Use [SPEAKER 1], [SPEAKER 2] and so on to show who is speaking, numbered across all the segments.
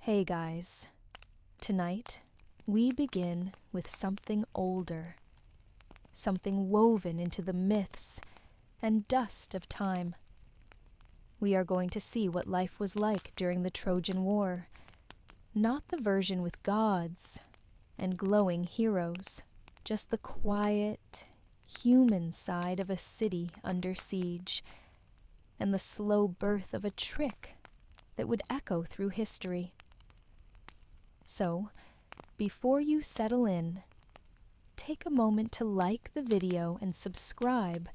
[SPEAKER 1] Hey guys, tonight we begin with something older, something woven into the myths and dust of time. We are going to see what life was like during the Trojan War, not the version with gods and glowing heroes, just the quiet, human side of a city under siege, and the slow birth of a trick that would echo through history. So, before you settle in, take a moment to like the video and subscribe,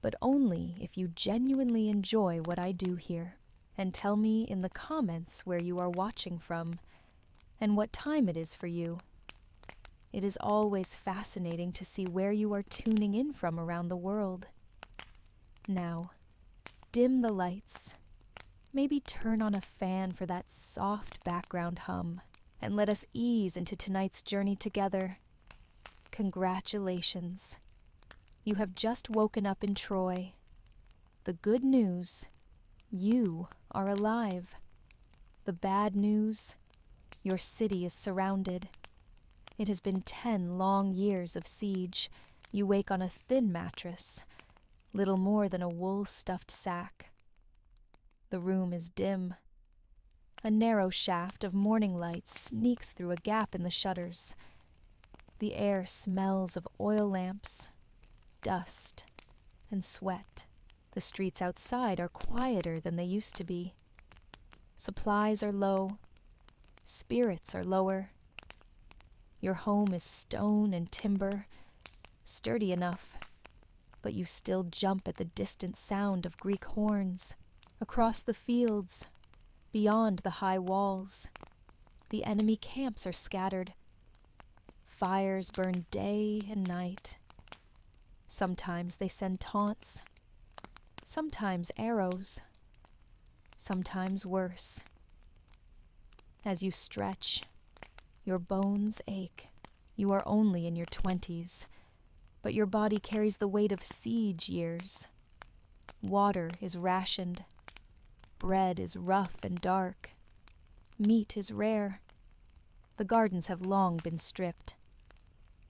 [SPEAKER 1] but only if you genuinely enjoy what I do here, and tell me in the comments where you are watching from and what time it is for you. It is always fascinating to see where you are tuning in from around the world. Now, dim the lights. Maybe turn on a fan for that soft background hum, and let us ease into tonight's journey together. Congratulations. You have just woken up in Troy. The good news, you are alive. The bad news, your city is surrounded. It has been 10 long years of siege. You wake on a thin mattress, little more than a wool-stuffed sack. The room is dim. A narrow shaft of morning light sneaks through a gap in the shutters. The air smells of oil lamps, dust, and sweat. The streets outside are quieter than they used to be. Supplies are low. Spirits are lower. Your home is stone and timber, sturdy enough, but you still jump at the distant sound of Greek horns. Across the fields, beyond the high walls, the enemy camps are scattered. Fires burn day and night. Sometimes they send taunts, sometimes arrows, sometimes worse. As you stretch, your bones ache. You are only in your 20s, but your body carries the weight of siege years. Water is rationed. Bread is rough and dark. Meat is rare. The gardens have long been stripped.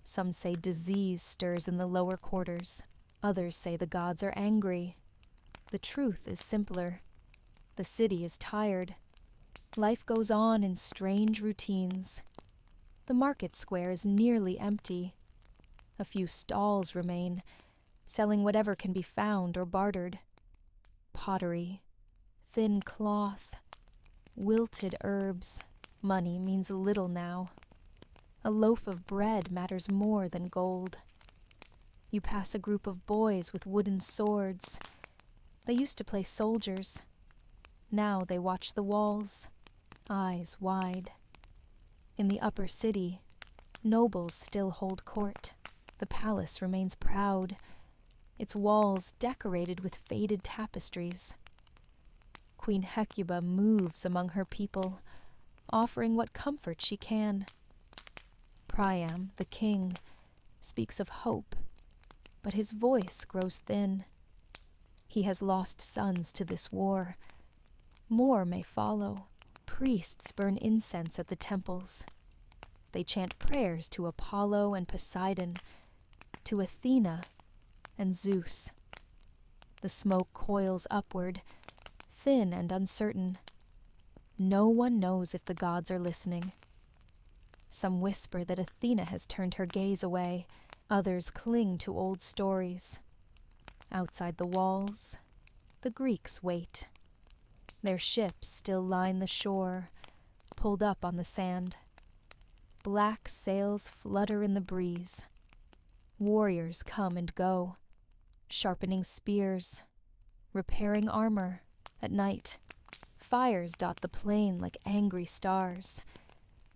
[SPEAKER 1] Some say disease stirs in the lower quarters. Others say the gods are angry. The truth is simpler. The city is tired. Life goes on in strange routines. The market square is nearly empty. A few stalls remain, selling whatever can be found or bartered. Pottery, thin cloth, wilted herbs. Money means little now. A loaf of bread matters more than gold. You pass a group of boys with wooden swords. They used to play soldiers. Now they watch the walls, eyes wide. In the upper city, nobles still hold court. The palace remains proud, its walls decorated with faded tapestries. Queen Hecuba moves among her people, offering what comfort she can. Priam, the king, speaks of hope, but his voice grows thin. He has lost sons to this war. More may follow. Priests burn incense at the temples. They chant prayers to Apollo and Poseidon, to Athena and Zeus. The smoke coils upward, thin and uncertain. No one knows if the gods are listening. Some whisper that Athena has turned her gaze away. Others cling to old stories. Outside the walls, the Greeks wait. Their ships still line the shore, pulled up on the sand. Black sails flutter in the breeze. Warriors come and go, sharpening spears, repairing armor. At night, fires dot the plain like angry stars.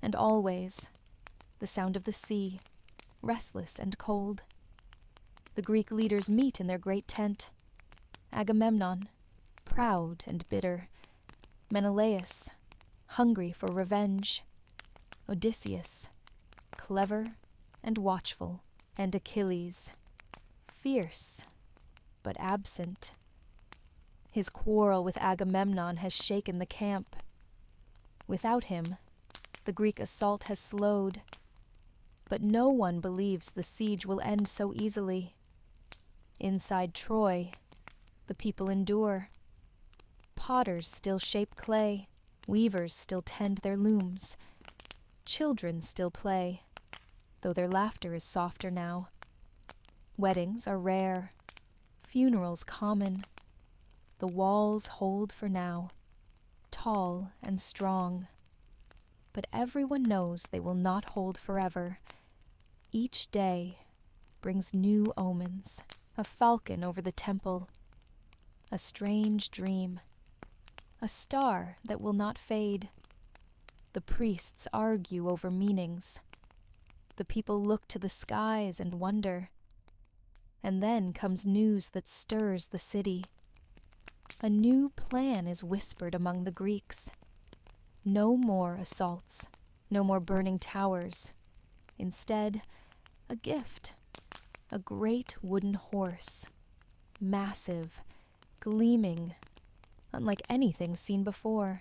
[SPEAKER 1] And always, the sound of the sea, restless and cold. The Greek leaders meet in their great tent. Agamemnon, proud and bitter. Menelaus, hungry for revenge. Odysseus, clever and watchful. And Achilles, fierce but absent. His quarrel with Agamemnon has shaken the camp. Without him, the Greek assault has slowed, but no one believes the siege will end so easily. Inside Troy, the people endure. Potters still shape clay, weavers still tend their looms. Children still play, though their laughter is softer now. Weddings are rare, funerals common. The walls hold for now, tall and strong. But everyone knows they will not hold forever. Each day brings new omens, a falcon over the temple, a strange dream, a star that will not fade. The priests argue over meanings. The people look to the skies and wonder. And then comes news that stirs the city. A new plan is whispered among the Greeks. No more assaults, no more burning towers. Instead, a gift, a great wooden horse, massive, gleaming, unlike anything seen before.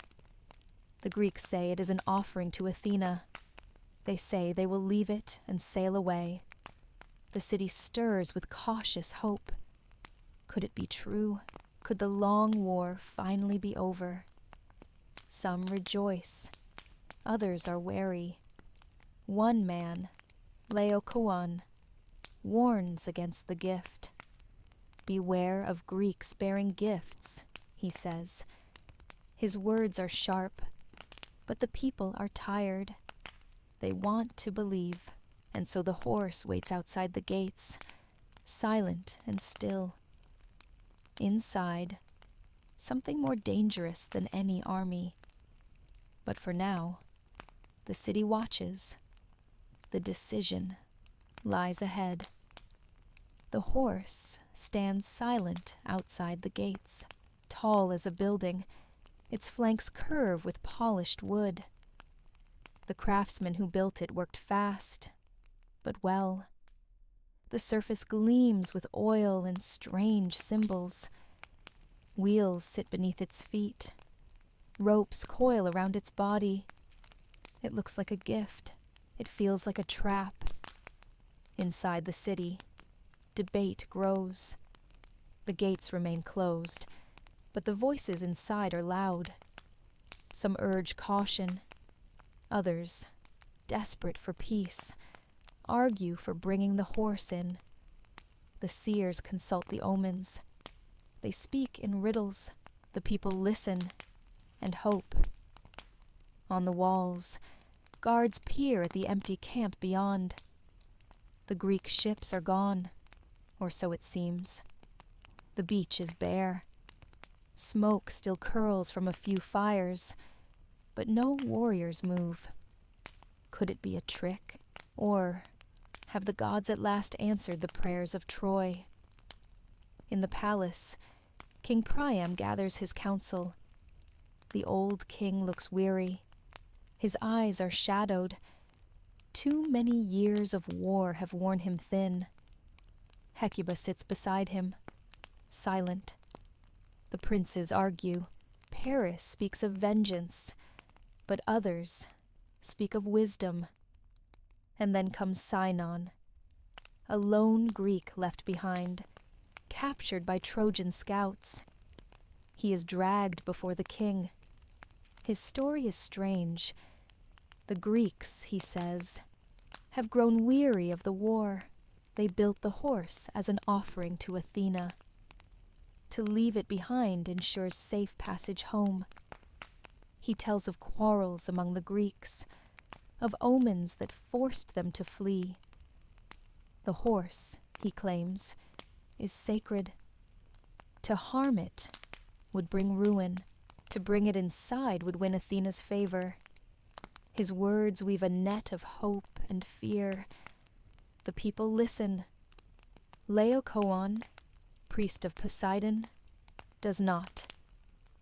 [SPEAKER 1] The Greeks say it is an offering to Athena. They say they will leave it and sail away. The city stirs with cautious hope. Could it be true? Could the long war finally be over? Some rejoice. Others are wary. One man, Laocoon, warns against the gift. Beware of Greeks bearing gifts, he says. His words are sharp, but the people are tired. They want to believe, and so the horse waits outside the gates, silent and still. Inside, something more dangerous than any army. But for now, the city watches. The decision lies ahead. The horse stands silent outside the gates, tall as a building, its flanks curve with polished wood. The craftsman who built it worked fast, but well. The surface gleams with oil and strange symbols. Wheels sit beneath its feet. Ropes coil around its body. It looks like a gift. It feels like a trap. Inside the city, debate grows. The gates remain closed, but the voices inside are loud. Some urge caution. Others, desperate for peace, argue for bringing the horse in. The seers consult the omens. They speak in riddles. The people listen and hope. On the walls, guards peer at the empty camp beyond. The Greek ships are gone, or so it seems. The beach is bare. Smoke still curls from a few fires, but no warriors move. Could it be a trick? Or have the gods at last answered the prayers of Troy? In the palace, King Priam gathers his council. The old king looks weary. His eyes are shadowed. Too many years of war have worn him thin. Hecuba sits beside him, silent. The princes argue. Paris speaks of vengeance, but others speak of wisdom. And then comes Sinon, a lone Greek left behind, captured by Trojan scouts. He is dragged before the king. His story is strange. The Greeks, he says, have grown weary of the war. They built the horse as an offering to Athena. To leave it behind ensures safe passage home. He tells of quarrels among the Greeks, of omens that forced them to flee. The horse, he claims, is sacred. To harm it would bring ruin. To bring it inside would win Athena's favor. His words weave a net of hope and fear. The people listen. Laocoon, priest of Poseidon, does not.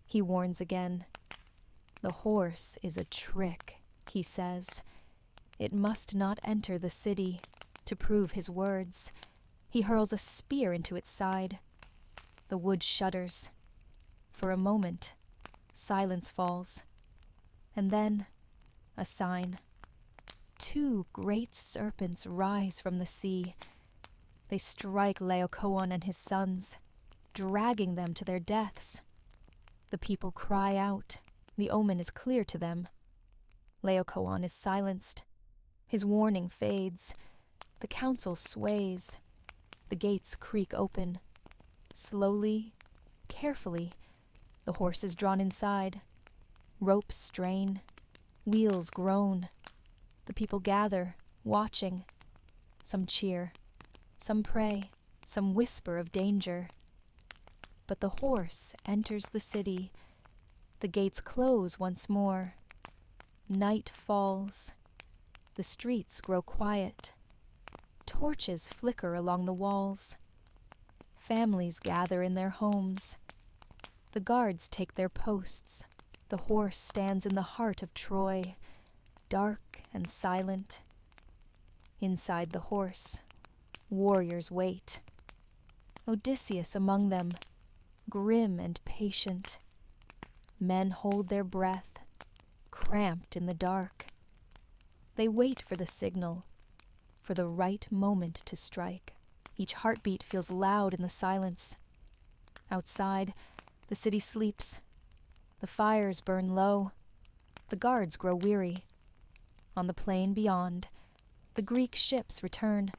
[SPEAKER 1] He warns again. The horse is a trick, he says. It must not enter the city. To prove his words, he hurls a spear into its side. The wood shudders. For a moment, silence falls. And then, a sign. 2 great serpents rise from the sea. They strike Laocoon and his sons, dragging them to their deaths. The people cry out. The omen is clear to them. Laocoon is silenced. His warning fades. The council sways. The gates creak open. Slowly, carefully, the horse is drawn inside. Ropes strain. Wheels groan. The people gather, watching. Some cheer. Some pray. Some whisper of danger. But the horse enters the city. The gates close once more. Night falls. The streets grow quiet. Torches flicker along the walls. Families gather in their homes. The guards take their posts. The horse stands in the heart of Troy, dark and silent. Inside the horse, warriors wait. Odysseus among them, grim and patient. Men hold their breath, cramped in the dark. They wait for the signal, for the right moment to strike. Each heartbeat feels loud in the silence. Outside, the city sleeps. The fires burn low. The guards grow weary. On the plain beyond, the Greek ships return.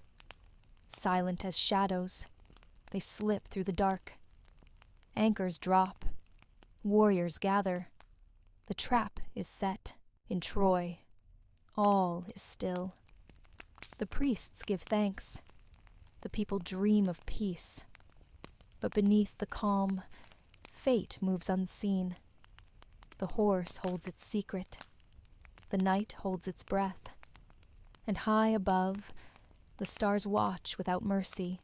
[SPEAKER 1] Silent as shadows, they slip through the dark. Anchors drop. Warriors gather. The trap is set. In Troy, all is still. The priests give thanks. The people dream of peace. But beneath the calm, fate moves unseen. The horse holds its secret. The night holds its breath. And high above, the stars watch without mercy.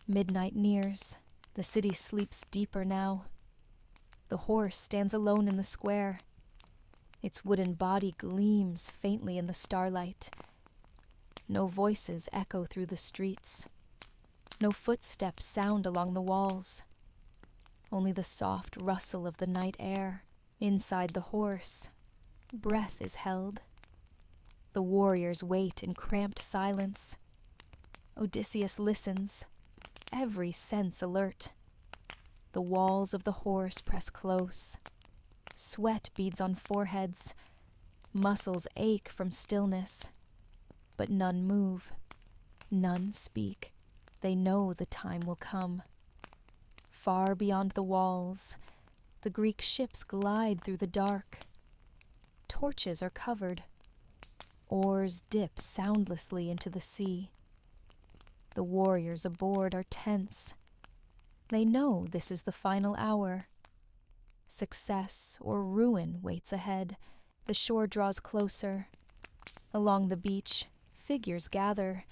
[SPEAKER 1] Midnight nears. The city sleeps deeper now. The horse stands alone in the square. Its wooden body gleams faintly in the starlight. No voices echo through the streets. No footsteps sound along the walls. Only the soft rustle of the night air. Inside the horse, breath is held. The warriors wait in cramped silence. Odysseus listens, every sense alert. The walls of the horse press close. Sweat beads on foreheads. Muscles ache from stillness. But none move. None speak. They know the time will come. Far beyond the walls, the Greek ships glide through the dark. Torches are covered. Oars dip soundlessly into the sea. The warriors aboard are tense. They know this is the final hour. Success or ruin waits ahead. The shore draws closer. Along the beach, figures gather.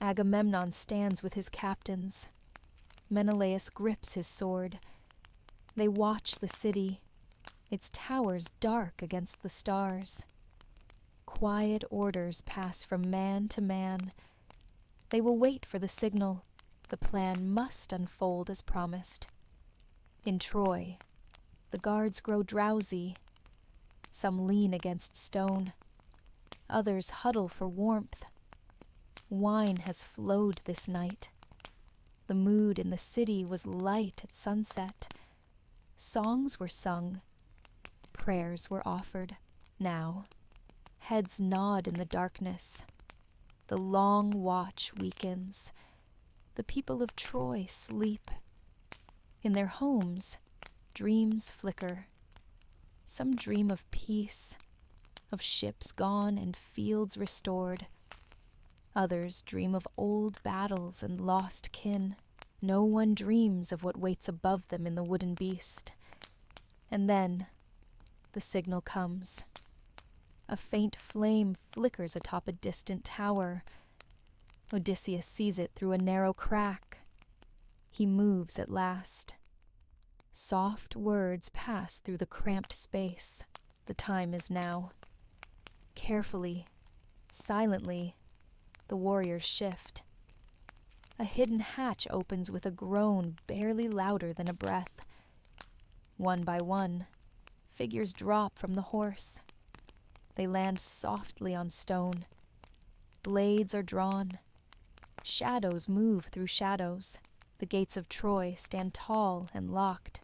[SPEAKER 1] Agamemnon stands with his captains. Menelaus grips his sword. They watch the city, its towers dark against the stars. Quiet orders pass from man to man. They will wait for the signal. The plan must unfold as promised. In Troy, the guards grow drowsy. Some lean against stone. Others huddle for warmth. Wine has flowed this night. The mood in the city was light at sunset. Songs were sung. Prayers were offered. Now, heads nod in the darkness. The long watch weakens. The people of Troy sleep. In their homes, dreams flicker. Some dream of peace, of ships gone and fields restored. Others dream of old battles and lost kin. No one dreams of what waits above them in the wooden beast. And then, the signal comes. A faint flame flickers atop a distant tower. Odysseus sees it through a narrow crack. He moves at last. Soft words pass through the cramped space. The time is now. Carefully, silently, the warriors shift. A hidden hatch opens with a groan barely louder than a breath. One by one, Figures drop from the horse. They land softly on stone. Blades are drawn. Shadows move through shadows. The gates of Troy stand tall and locked.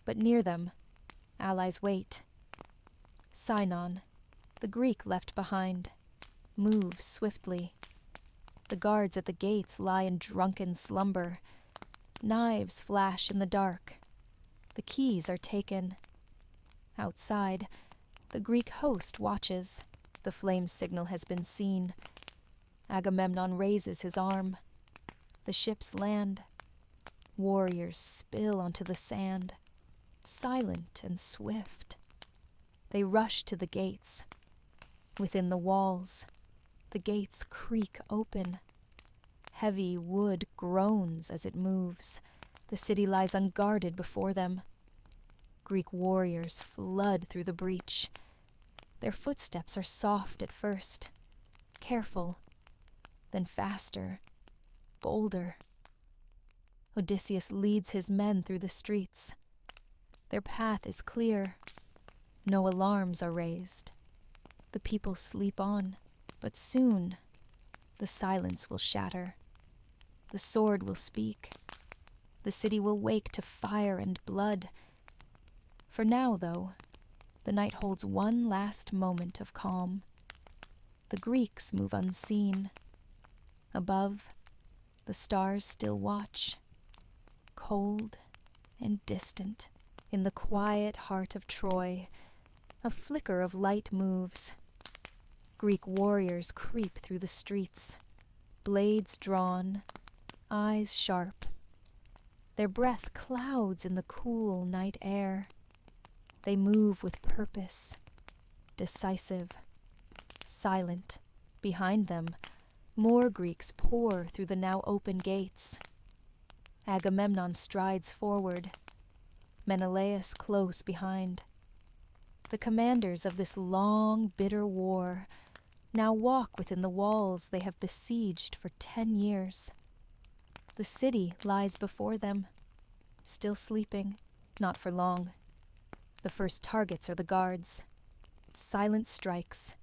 [SPEAKER 1] But near them, allies wait. Sinon, the Greek left behind, moves swiftly. The guards at the gates lie in drunken slumber. Knives flash in the dark. The keys are taken. Outside, the Greek host watches. The flame signal has been seen. Agamemnon raises his arm. The ships land. Warriors spill onto the sand, silent and swift. They rush to the gates. Within the walls, the gates creak open. Heavy wood groans as it moves. The city lies unguarded before them. Greek warriors flood through the breach. Their footsteps are soft at first, careful, then faster, bolder. Odysseus leads his men through the streets. Their path is clear. No alarms are raised. The people sleep on, but soon the silence will shatter. The sword will speak. The city will wake to fire and blood. For now, though, the night holds one last moment of calm. The Greeks move unseen. Above, the stars still watch, cold and distant. In the quiet heart of Troy, a flicker of light moves. Greek warriors creep through the streets, blades drawn, eyes sharp. Their breath clouds in the cool night air. They move with purpose, decisive, silent. Behind them, more Greeks pour through the now open gates. Agamemnon strides forward, Menelaus close behind. The commanders of this long, bitter war now walk within the walls they have besieged for 10 years. The city lies before them, still sleeping, not for long. The first targets are the guards. Silent strikes.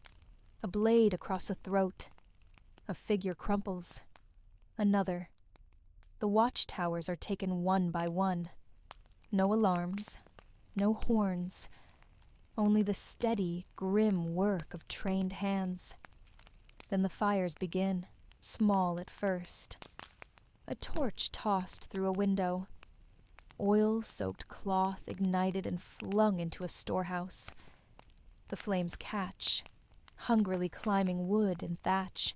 [SPEAKER 1] A blade across a throat. A figure crumples. Another. The watchtowers are taken one by one. No alarms. No horns. Only the steady, grim work of trained hands. Then the fires begin, small at first. A torch tossed through a window. Oil-soaked cloth ignited and flung into a storehouse. The flames catch, hungrily climbing wood and thatch.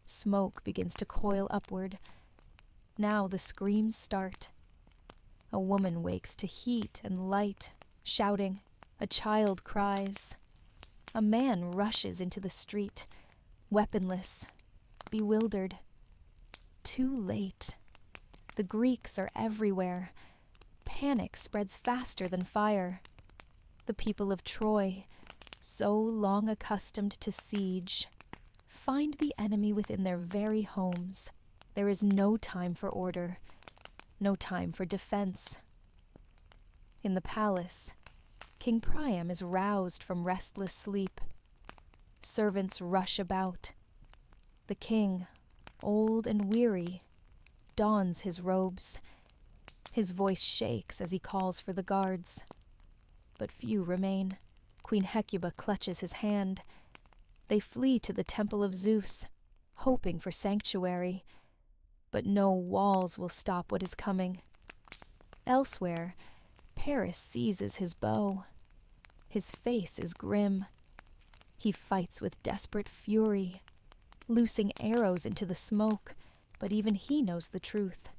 [SPEAKER 1] Smoke begins to coil upward. Now the screams start. A woman wakes to heat and light, shouting. A child cries. A man rushes into the street, weaponless, bewildered. Too late. The Greeks are everywhere. Panic spreads faster than fire. The people of Troy, so long accustomed to siege, find the enemy within their very homes. There is no time for order, no time for defense. In the palace, King Priam is roused from restless sleep. Servants rush about. The king, old and weary, dons his robes. His voice shakes as he calls for the guards. But few remain. Queen Hecuba clutches his hand. They flee to the temple of Zeus, hoping for sanctuary. But no walls will stop what is coming. Elsewhere, Paris seizes his bow. His face is grim. He fights with desperate fury, loosing arrows into the smoke, but even he knows the truth.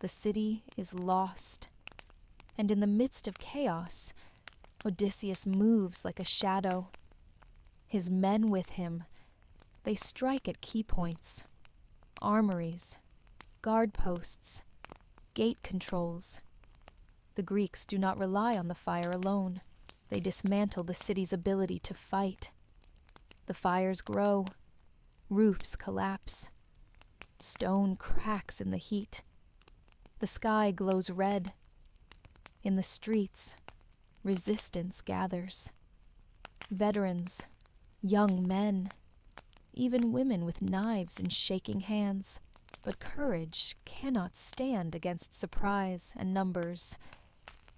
[SPEAKER 1] The city is lost, and in the midst of chaos, Odysseus moves like a shadow. His men with him, they strike at key points, armories, guard posts, gate controls. The Greeks do not rely on the fire alone. They dismantle the city's ability to fight. The fires grow, roofs collapse, stone cracks in the heat. The sky glows red. In the streets, resistance gathers. Veterans, young men, even women with knives in shaking hands. But courage cannot stand against surprise and numbers.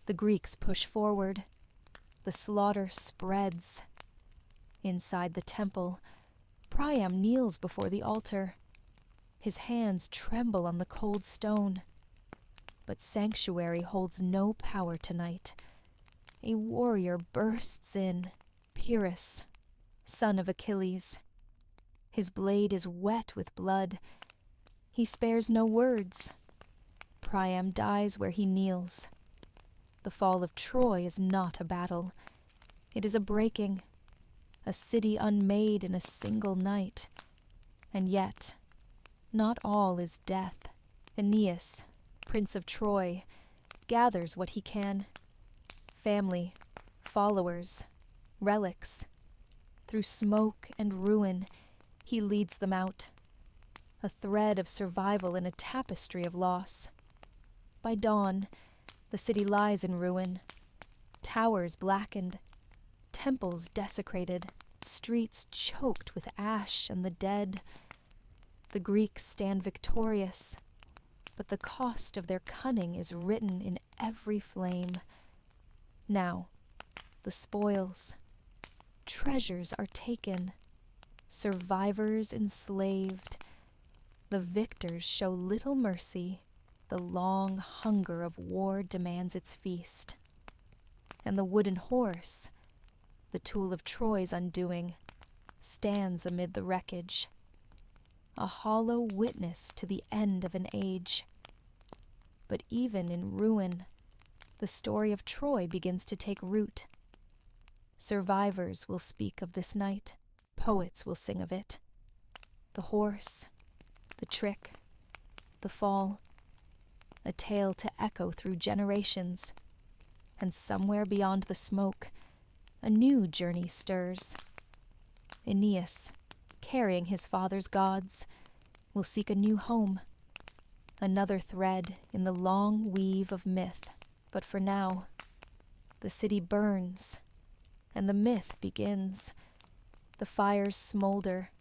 [SPEAKER 1] The Greeks push forward. The slaughter spreads. Inside the temple, Priam kneels before the altar. His hands tremble on the cold stone. But sanctuary holds no power tonight. A warrior bursts in, Pyrrhus, son of Achilles. His blade is wet with blood. He spares no words. Priam dies where he kneels. The fall of Troy is not a battle. It is a breaking, a city unmade in a single night. And yet, not all is death. Aeneas, Prince of Troy, gathers what he can. Family, followers, relics. Through smoke and ruin, he leads them out. A thread of survival in a tapestry of loss. By dawn, the city lies in ruin. Towers blackened, temples desecrated, streets choked with ash and the dead. The Greeks stand victorious, but the cost of their cunning is written in every flame. Now, the spoils, treasures are taken, survivors enslaved. The victors show little mercy. The long hunger of war demands its feast. And the wooden horse, the tool of Troy's undoing, stands amid the wreckage, a hollow witness to the end of an age. But even in ruin, the story of Troy begins to take root. Survivors will speak of this night. Poets will sing of it. The horse, the trick, the fall, a tale to echo through generations. And somewhere beyond the smoke, a new journey stirs. Aeneas, carrying his father's gods, will seek a new home, another thread in the long weave of myth. But for now, the city burns, and the myth begins. The fires smolder,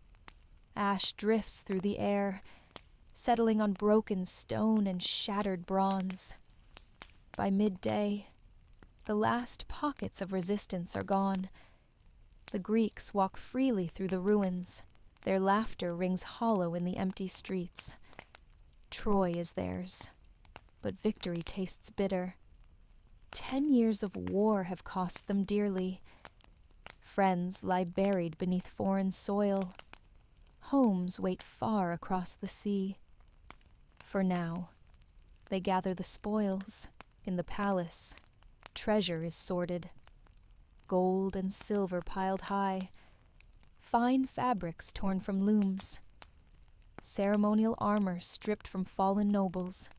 [SPEAKER 1] ash drifts through the air, settling on broken stone and shattered bronze. By midday, the last pockets of resistance are gone. The Greeks walk freely through the ruins. Their laughter rings hollow in the empty streets. Troy is theirs, but victory tastes bitter. 10 years of war have cost them dearly. Friends lie buried beneath foreign soil. Homes wait far across the sea. For now, they gather the spoils in the palace. Treasure is sorted. Gold and silver piled high. Fine fabrics torn from looms. Ceremonial armor stripped from fallen nobles.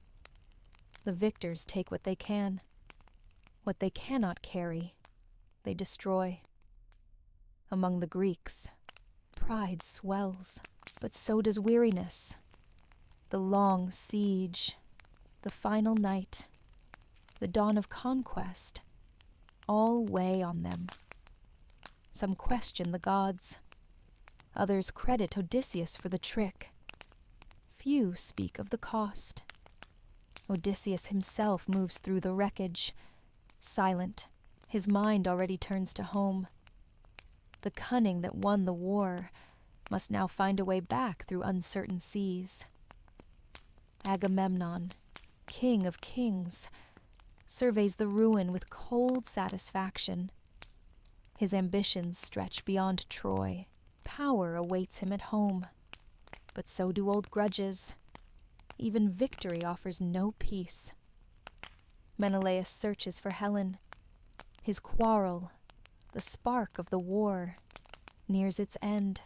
[SPEAKER 1] The victors take what they can. What they cannot carry, they destroy. Among the Greeks, pride swells, but so does weariness. The long siege, the final night, the dawn of conquest, all weigh on them. Some question the gods. Others credit Odysseus for the trick. Few speak of the cost. Odysseus himself moves through the wreckage, silent, his mind already turns to home. The cunning that won the war must now find a way back through uncertain seas. Agamemnon, king of kings, surveys the ruin with cold satisfaction. His ambitions stretch beyond Troy. Power awaits him at home. But so do old grudges. Even victory offers no peace. Menelaus searches for Helen. His quarrel, the spark of the war, nears its end.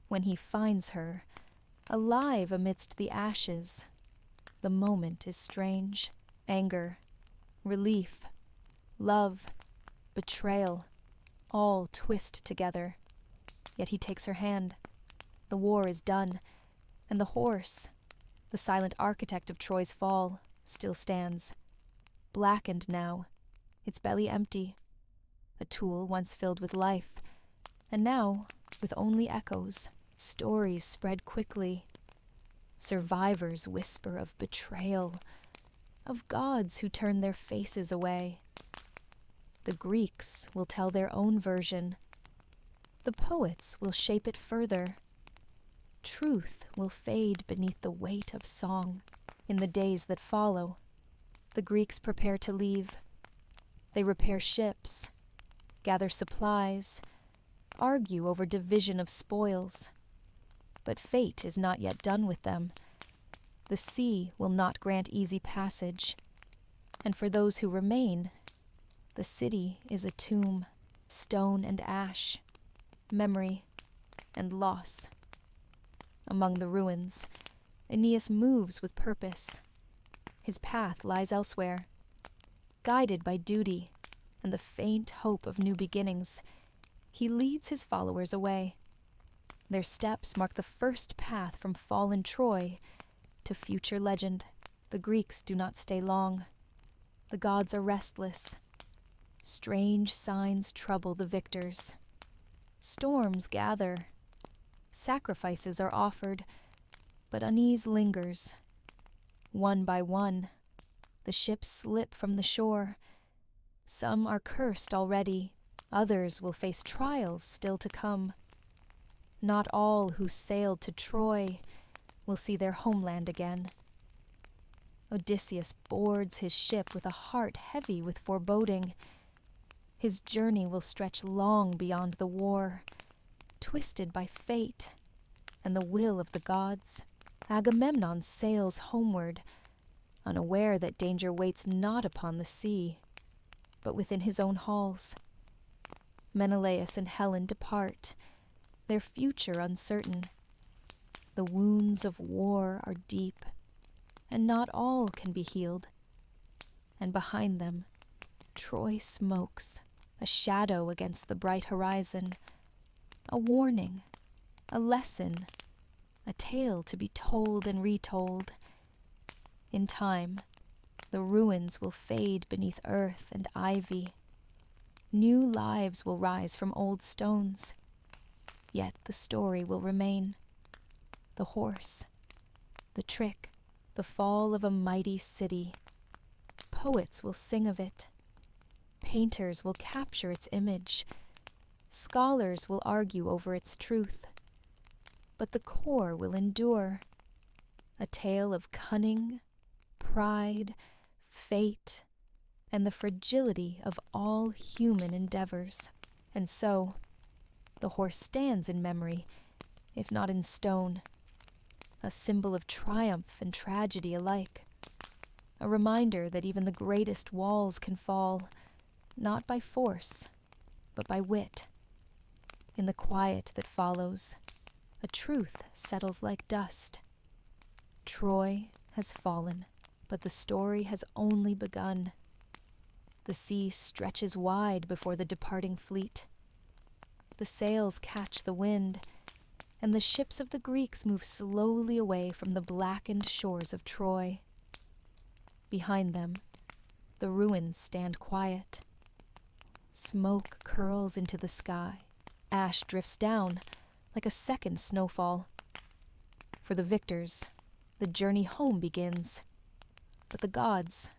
[SPEAKER 1] When he finds her, alive amidst the ashes, the moment is strange. Anger, relief, love, betrayal, all twist together. Yet he takes her hand. The war is done, and the horse, the silent architect of Troy's fall, still stands, blackened now, its belly empty, a tool once filled with life, and now with only echoes. Stories spread quickly. Survivors whisper of betrayal, of gods who turn their faces away. The Greeks will tell their own version. The poets will shape it further. Truth will fade beneath the weight of song. In the days that follow, the Greeks prepare to leave. They repair ships, gather supplies, argue over division of spoils. But fate is not yet done with them. The sea will not grant easy passage, and for those who remain, the city is a tomb, stone and ash, memory and loss. Among the ruins, Aeneas moves with purpose. His path lies elsewhere. Guided by duty and the faint hope of new beginnings, he leads his followers away. Their steps mark the first path from fallen Troy to future legend. The Greeks do not stay long. The gods are restless. Strange signs trouble the victors. Storms gather. Sacrifices are offered, but unease lingers. One by one, the ships slip from the shore. Some are cursed already. Others will face trials still to come. Not all who sailed to Troy will see their homeland again. Odysseus boards his ship with a heart heavy with foreboding. His journey will stretch long beyond the war, twisted by fate and the will of the gods. Agamemnon sails homeward, unaware that danger waits not upon the sea, but within his own halls. Menelaus and Helen depart, their future uncertain. The wounds of war are deep, and not all can be healed. And behind them, Troy smokes, a shadow against the bright horizon, a warning, a lesson, a tale to be told and retold. In time, the ruins will fade beneath earth and ivy. New lives will rise from old stones. Yet the story will remain. The horse, the trick, the fall of a mighty city. Poets will sing of it. Painters will capture its image. Scholars will argue over its truth. But the core will endure. A tale of cunning, pride, fate, and the fragility of all human endeavors. And so, the horse stands in memory, if not in stone, a symbol of triumph and tragedy alike, a reminder that even the greatest walls can fall, not by force, but by wit. In the quiet that follows, a truth settles like dust. Troy has fallen, but the story has only begun. The sea stretches wide before the departing fleet. The sails catch the wind, and the ships of the Greeks move slowly away from the blackened shores of Troy. Behind them, the ruins stand quiet. Smoke curls into the sky. Ash drifts down like a second snowfall. For the victors, the journey home begins. But the gods,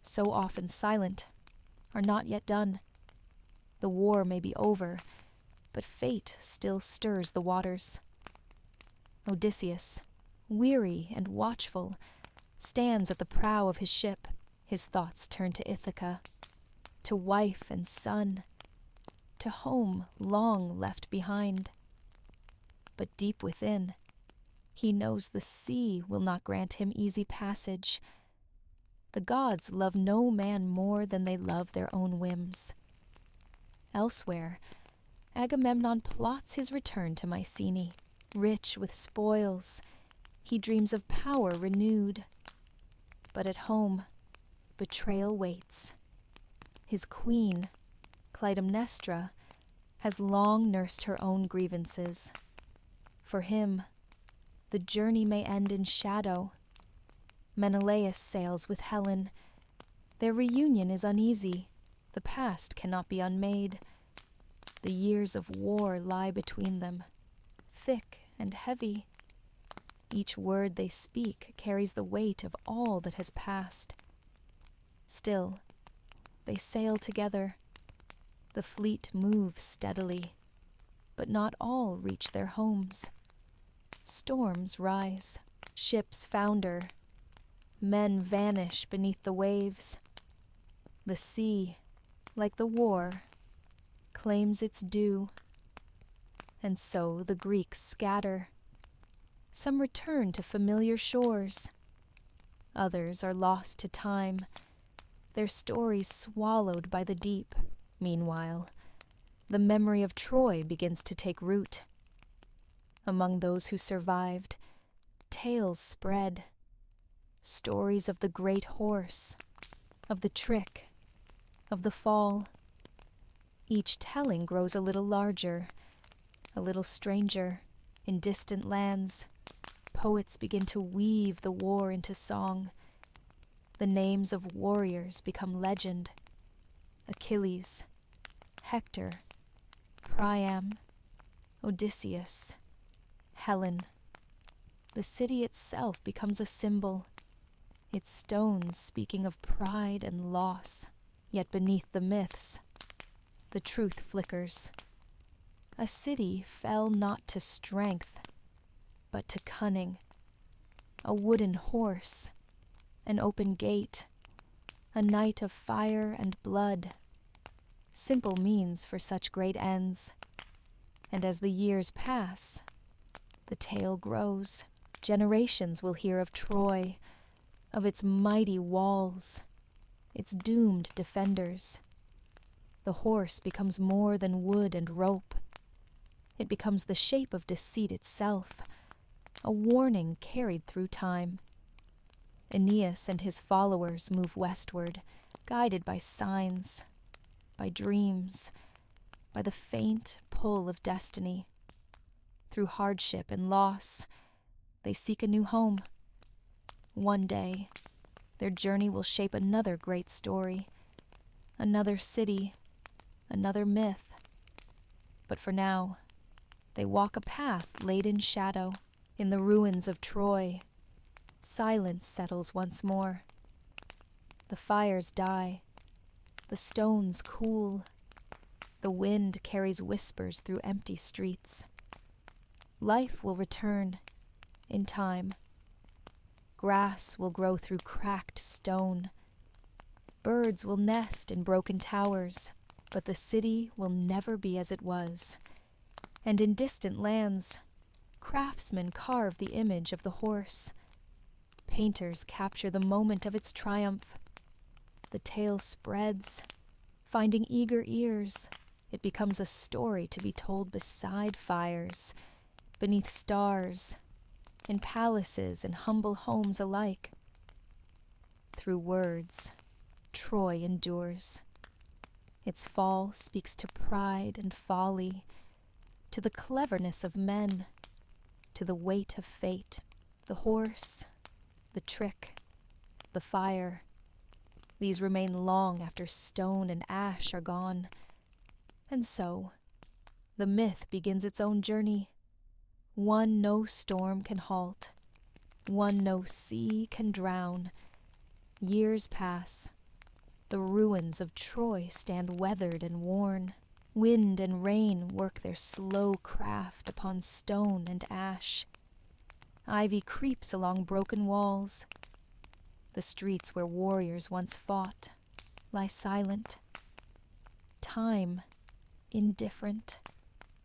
[SPEAKER 1] so often silent, are not yet done. The war may be over, but fate still stirs the waters. Odysseus, weary and watchful, stands at the prow of his ship. His thoughts turn to Ithaca, to wife and son, to home long left behind. But deep within, he knows the sea will not grant him easy passage. The gods love no man more than they love their own whims. Elsewhere, Agamemnon plots his return to Mycenae. Rich with spoils, he dreams of power renewed. But at home, betrayal waits. His queen, Clytemnestra, has long nursed her own grievances. For him, the journey may end in shadow. Menelaus sails with Helen. Their reunion is uneasy. The past cannot be unmade. The years of war lie between them, thick and heavy. Each word they speak carries the weight of all that has passed. Still, they sail together. The fleet moves steadily, but not all reach their homes. Storms rise, ships founder, men vanish beneath the waves. The sea, like the war, claims its due, and so the Greeks scatter. Some return to familiar shores. Others are lost to time, their stories swallowed by the deep. Meanwhile, the memory of Troy begins to take root. Among those who survived, tales spread. Stories of the great horse, of the trick, of the fall. Each telling grows a little larger, a little stranger. In distant lands, poets begin to weave the war into song. The names of warriors become legend. Achilles, Hector, Priam, Odysseus, Helen. The city itself becomes a symbol, its stones speaking of pride and loss. Yet beneath the myths, the truth flickers. A city fell not to strength, but to cunning. A wooden horse, an open gate, a night of fire and blood. Simple means for such great ends. And as the years pass, the tale grows. Generations will hear of Troy, of its mighty walls, its doomed defenders. The horse becomes more than wood and rope. It becomes the shape of deceit itself, a warning carried through time. Aeneas and his followers move westward, guided by signs, by dreams, by the faint pull of destiny. Through hardship and loss, they seek a new home. One day, their journey will shape another great story, another city, another myth. But for now, they walk a path laid in shadow. In the ruins of Troy, silence settles once more. The fires die, the stones cool, the wind carries whispers through empty streets. Life will return in time. Grass will grow through cracked stone. Birds will nest in broken towers, but the city will never be as it was. And in distant lands, craftsmen carve the image of the horse. Painters capture the moment of its triumph. The tale spreads, finding eager ears. It becomes a story to be told beside fires, beneath stars, in palaces and humble homes alike. Through words, Troy endures. Its fall speaks to pride and folly, to the cleverness of men, to the weight of fate. The horse, the trick, the fire, these remain long after stone and ash are gone. And so, the myth begins its own journey, one no storm can halt, one no sea can drown. Years pass. The ruins of Troy stand weathered and worn. Wind and rain work their slow craft upon stone and ash. Ivy creeps along broken walls. The streets where warriors once fought lie silent. Time, indifferent,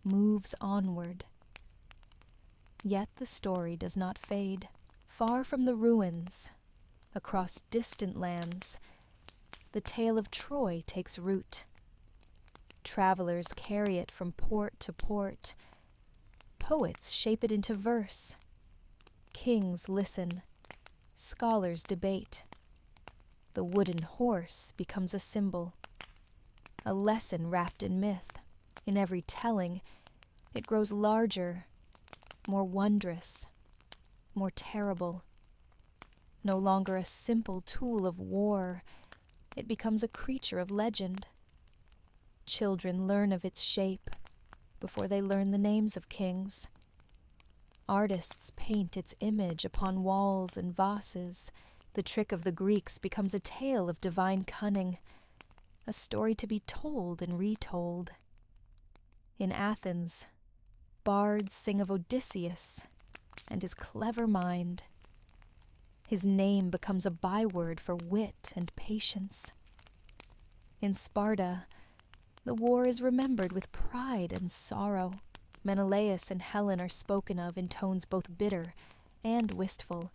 [SPEAKER 1] moves onward. Yet the story does not fade. Far from the ruins, across distant lands, the tale of Troy takes root. Travelers carry it from port to port. Poets shape it into verse. Kings listen. Scholars debate. The wooden horse becomes a symbol, a lesson wrapped in myth. In every telling, it grows larger, more wondrous, more terrible. No longer a simple tool of war, it becomes a creature of legend, Children learn of its shape before they learn the names of kings. Artists paint its image upon walls and vases. The trick of the Greeks becomes a tale of divine cunning, a story to be told and retold. In Athens, bards sing of Odysseus and his clever mind. His name becomes a byword for wit and patience. In Sparta, the war is remembered with pride and sorrow. Menelaus and Helen are spoken of in tones both bitter and wistful.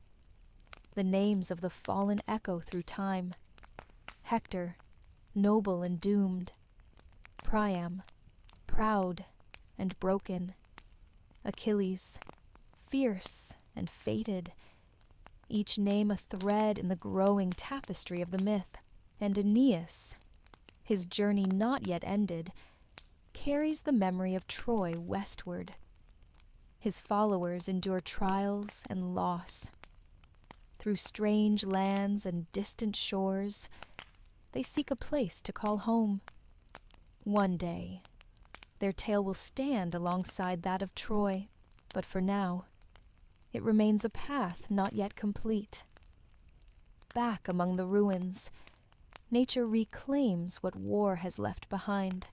[SPEAKER 1] The names of the fallen echo through time. Hector, noble and doomed. Priam, proud and broken. Achilles, fierce and fated. Each name a thread in the growing tapestry of the myth. And Aeneas, his journey not yet ended, carries the memory of Troy westward. His followers endure trials and loss. Through strange lands and distant shores, they seek a place to call home. One day, their tale will stand alongside that of Troy, but for now, it remains a path not yet complete. Back among the ruins, nature reclaims what war has left behind.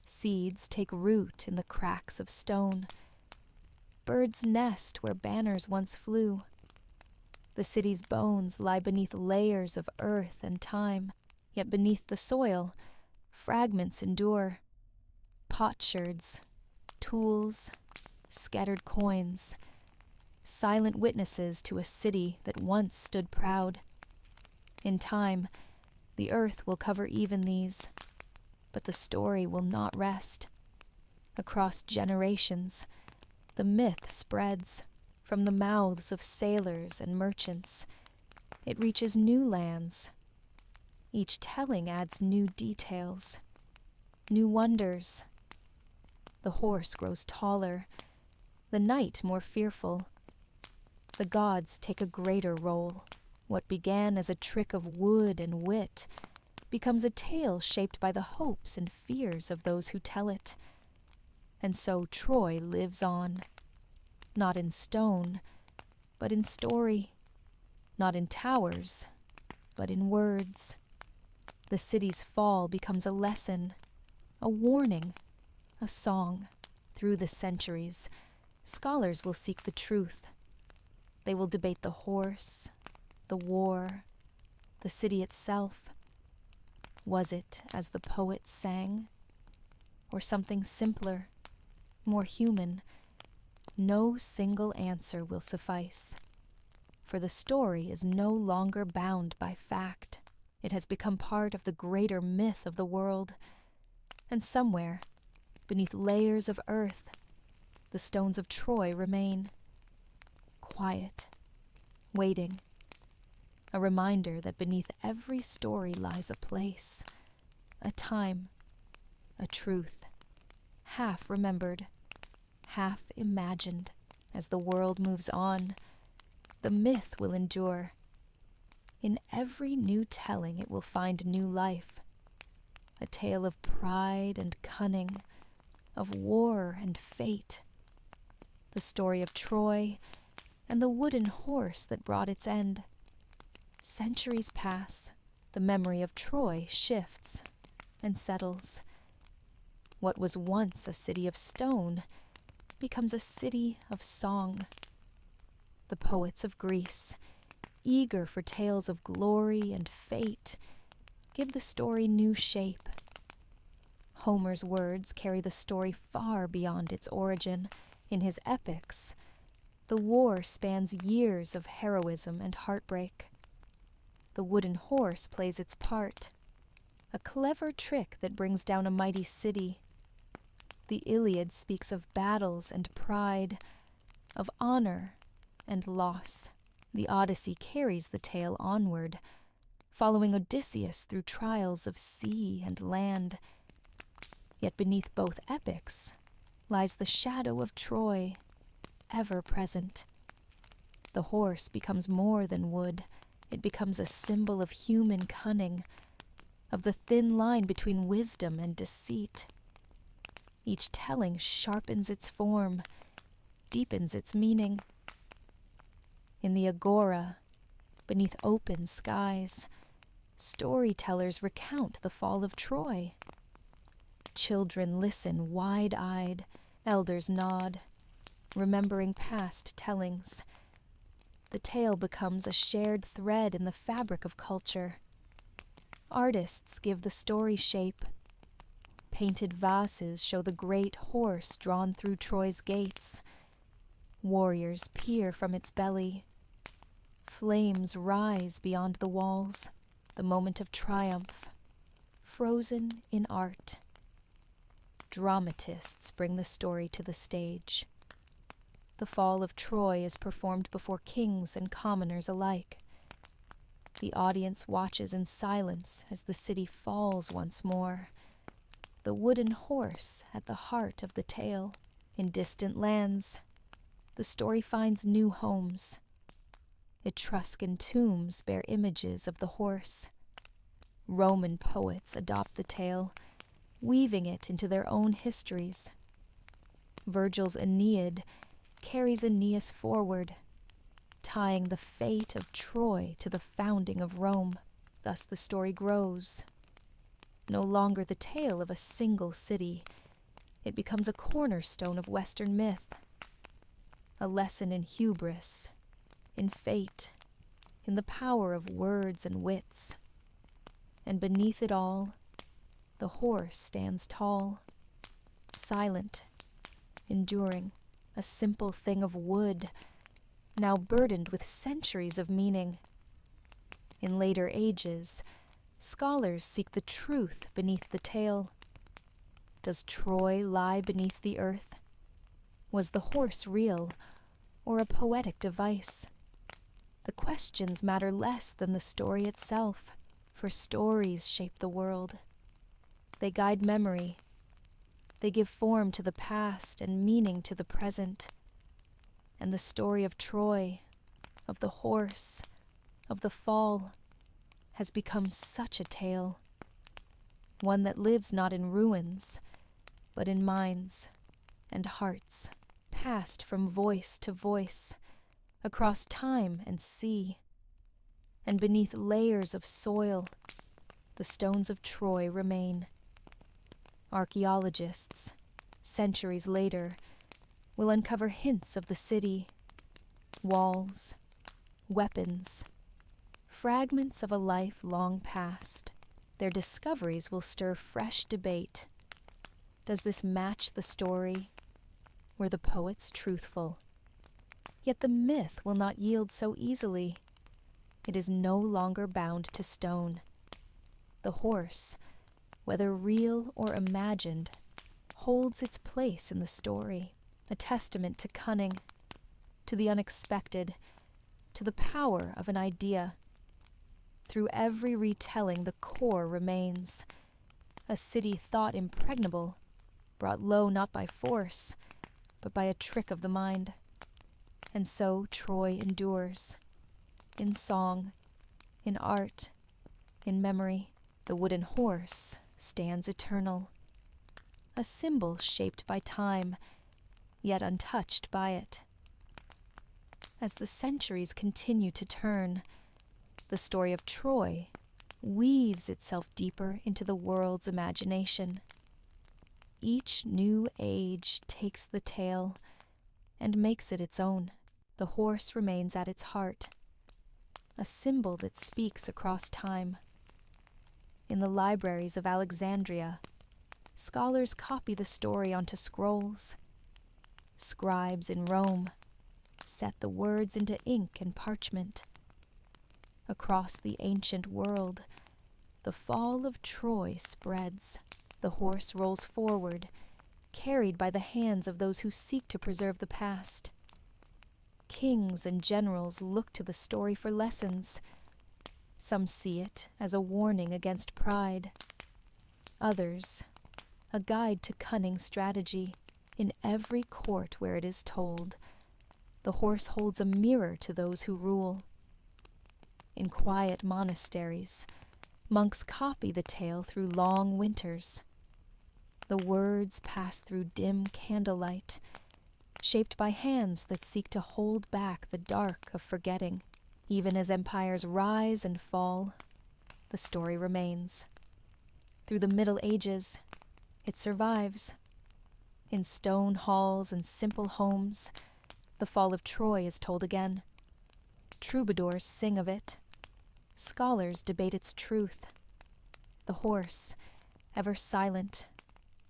[SPEAKER 1] Seeds take root in the cracks of stone. Birds nest where banners once flew. The city's bones lie beneath layers of earth and time, yet beneath the soil, fragments endure. Potsherds, tools, scattered coins, silent witnesses to a city that once stood proud. In time, the earth will cover even these, but the story will not rest. Across generations, the myth spreads. From the mouths of sailors and merchants, it reaches new lands. Each telling adds new details, new wonders. The horse grows taller, the night more fearful. The gods take a greater role. What began as a trick of wood and wit becomes a tale shaped by the hopes and fears of those who tell it. And so Troy lives on. Not in stone, but in story. Not in towers, but in words. The city's fall becomes a lesson, a warning, a song. Through the centuries, scholars will seek the truth. They will debate the horse, the war, the city itself. Was it as the poets sang? Or something simpler, more human? No single answer will suffice, for the story is no longer bound by fact. It has become part of the greater myth of the world, and somewhere, beneath layers of earth, the stones of Troy remain, quiet, waiting, a reminder that beneath every story lies a place, a time, a truth, half remembered, half imagined. As the world moves on, the myth will endure. In every new telling it will find new life, a tale of pride and cunning, of war and fate, the story of Troy and the wooden horse that brought its end. Centuries pass, the memory of Troy shifts and settles. What was once a city of stone becomes a city of song. The poets of Greece, eager for tales of glory and fate, give the story new shape. Homer's words carry the story far beyond its origin. In his epics, the war spans years of heroism and heartbreak. The wooden horse plays its part, a clever trick that brings down a mighty city. The Iliad speaks of battles and pride, of honor and loss. The Odyssey carries the tale onward, following Odysseus through trials of sea and land. Yet beneath both epics lies the shadow of Troy, ever present. The horse becomes more than wood. It becomes a symbol of human cunning, of the thin line between wisdom and deceit. Each telling sharpens its form, deepens its meaning. In the agora, beneath open skies, storytellers recount the fall of Troy. Children listen wide-eyed, elders nod, remembering past tellings. The tale becomes a shared thread in the fabric of culture. Artists give the story shape. Painted vases show the great horse drawn through Troy's gates. Warriors peer from its belly. Flames rise beyond the walls, the moment of triumph, frozen in art. Dramatists bring the story to the stage. The fall of Troy is performed before kings and commoners alike. The audience watches in silence as the city falls once more. The wooden horse at the heart of the tale. In distant lands, the story finds new homes. Etruscan tombs bear images of the horse. Roman poets adopt the tale, weaving it into their own histories. Virgil's Aeneid carries Aeneas forward, tying the fate of Troy to the founding of Rome. Thus the story grows. No longer the tale of a single city, it becomes a cornerstone of Western myth. A lesson in hubris, in fate, in the power of words and wits. And beneath it all, the horse stands tall, silent, enduring, a simple thing of wood, now burdened with centuries of meaning. In later ages, scholars seek the truth beneath the tale. Does Troy lie beneath the earth? Was the horse real, or a poetic device? The questions matter less than the story itself, for stories shape the world. They guide memory. They give form to the past and meaning to the present. And the story of Troy, of the horse, of the fall, has become such a tale. One that lives not in ruins, but in minds and hearts, passed from voice to voice, across time and sea. And beneath layers of soil, the stones of Troy remain. Archaeologists, centuries later, will uncover hints of the city, walls, weapons, fragments of a life long past. Their discoveries will stir fresh debate. Does this match the story? Were the poets truthful? Yet the myth will not yield so easily. It is no longer bound to stone. The horse, whether real or imagined, holds its place in the story, a testament to cunning, to the unexpected, to the power of an idea. Through every retelling, the core remains. A city thought impregnable, brought low not by force, but by a trick of the mind. And so Troy endures. In song, in art, in memory, the wooden horse stands eternal. A symbol shaped by time, yet untouched by it. As the centuries continue to turn, the story of Troy weaves itself deeper into the world's imagination. Each new age takes the tale and makes it its own. The horse remains at its heart, a symbol that speaks across time. In the libraries of Alexandria, scholars copy the story onto scrolls. Scribes in Rome set the words into ink and parchment. Across the ancient world, the fall of Troy spreads. The horse rolls forward, carried by the hands of those who seek to preserve the past. Kings and generals look to the story for lessons. Some see it as a warning against pride. Others, a guide to cunning strategy. In every court where it is told, the horse holds a mirror to those who rule. In quiet monasteries, Monks copy the tale through long winters. The words pass through dim candlelight, shaped by hands that seek to hold back the dark of forgetting. Even as empires rise and fall, the story remains. Through the Middle Ages, it survives. In stone halls and simple homes, the fall of Troy is told again. Troubadours sing of it. Scholars debate its truth. The horse, ever silent,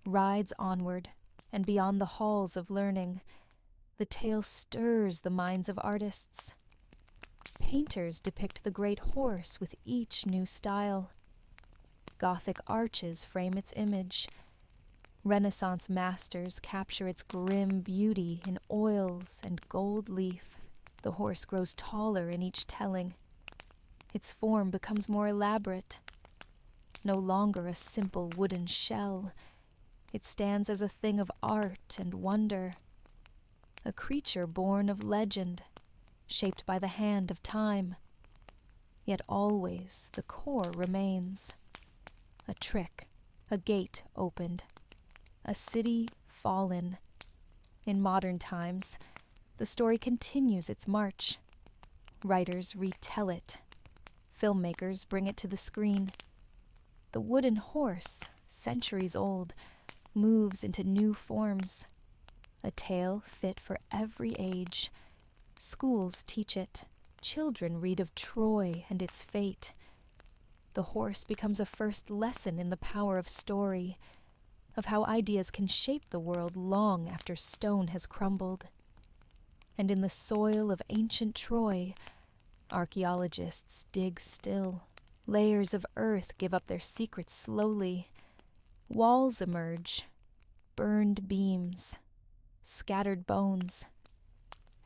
[SPEAKER 1] rides onward, and beyond the halls of learning, the tale stirs the minds of artists. Painters depict the great horse with each new style. Gothic arches frame its image. Renaissance masters capture its grim beauty in oils and gold leaf. The horse grows taller in each telling. Its form becomes more elaborate. No longer a simple wooden shell, it stands as a thing of art and wonder. A creature born of legend, shaped by the hand of time. Yet always the core remains. A trick, a gate opened, a city fallen. In modern times, the story continues its march. Writers retell it. Filmmakers bring it to the screen. The wooden horse, centuries old, moves into new forms. A tale fit for every age. Schools teach it. Children read of Troy and its fate. The horse becomes a first lesson in the power of story, of how ideas can shape the world long after stone has crumbled. And in the soil of ancient Troy, archaeologists dig still. Layers of earth give up their secrets slowly. Walls emerge, burned beams, scattered bones,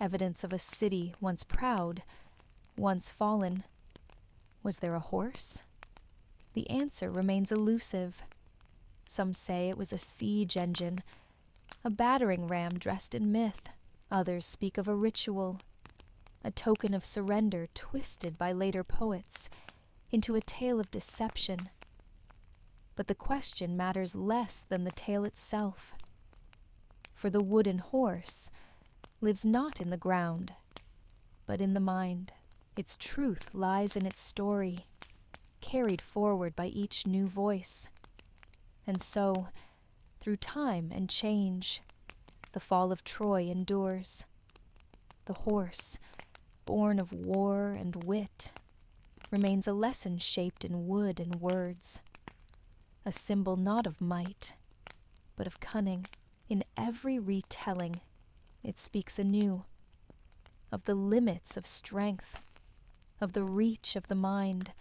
[SPEAKER 1] evidence of a city once proud, once fallen. Was there a horse? The answer remains elusive. Some say it was a siege engine, a battering ram dressed in myth. Others speak of a ritual, a token of surrender twisted by later poets into a tale of deception. But the question matters less than the tale itself. For the wooden horse lives not in the ground, but in the mind. Its truth lies in its story, carried forward by each new voice. And so, through time and change, the fall of Troy endures. The horse, born of war and wit, remains a lesson shaped in wood and words, a symbol not of might, but of cunning. In every retelling, it speaks anew, of the limits of strength, of the reach of the mind,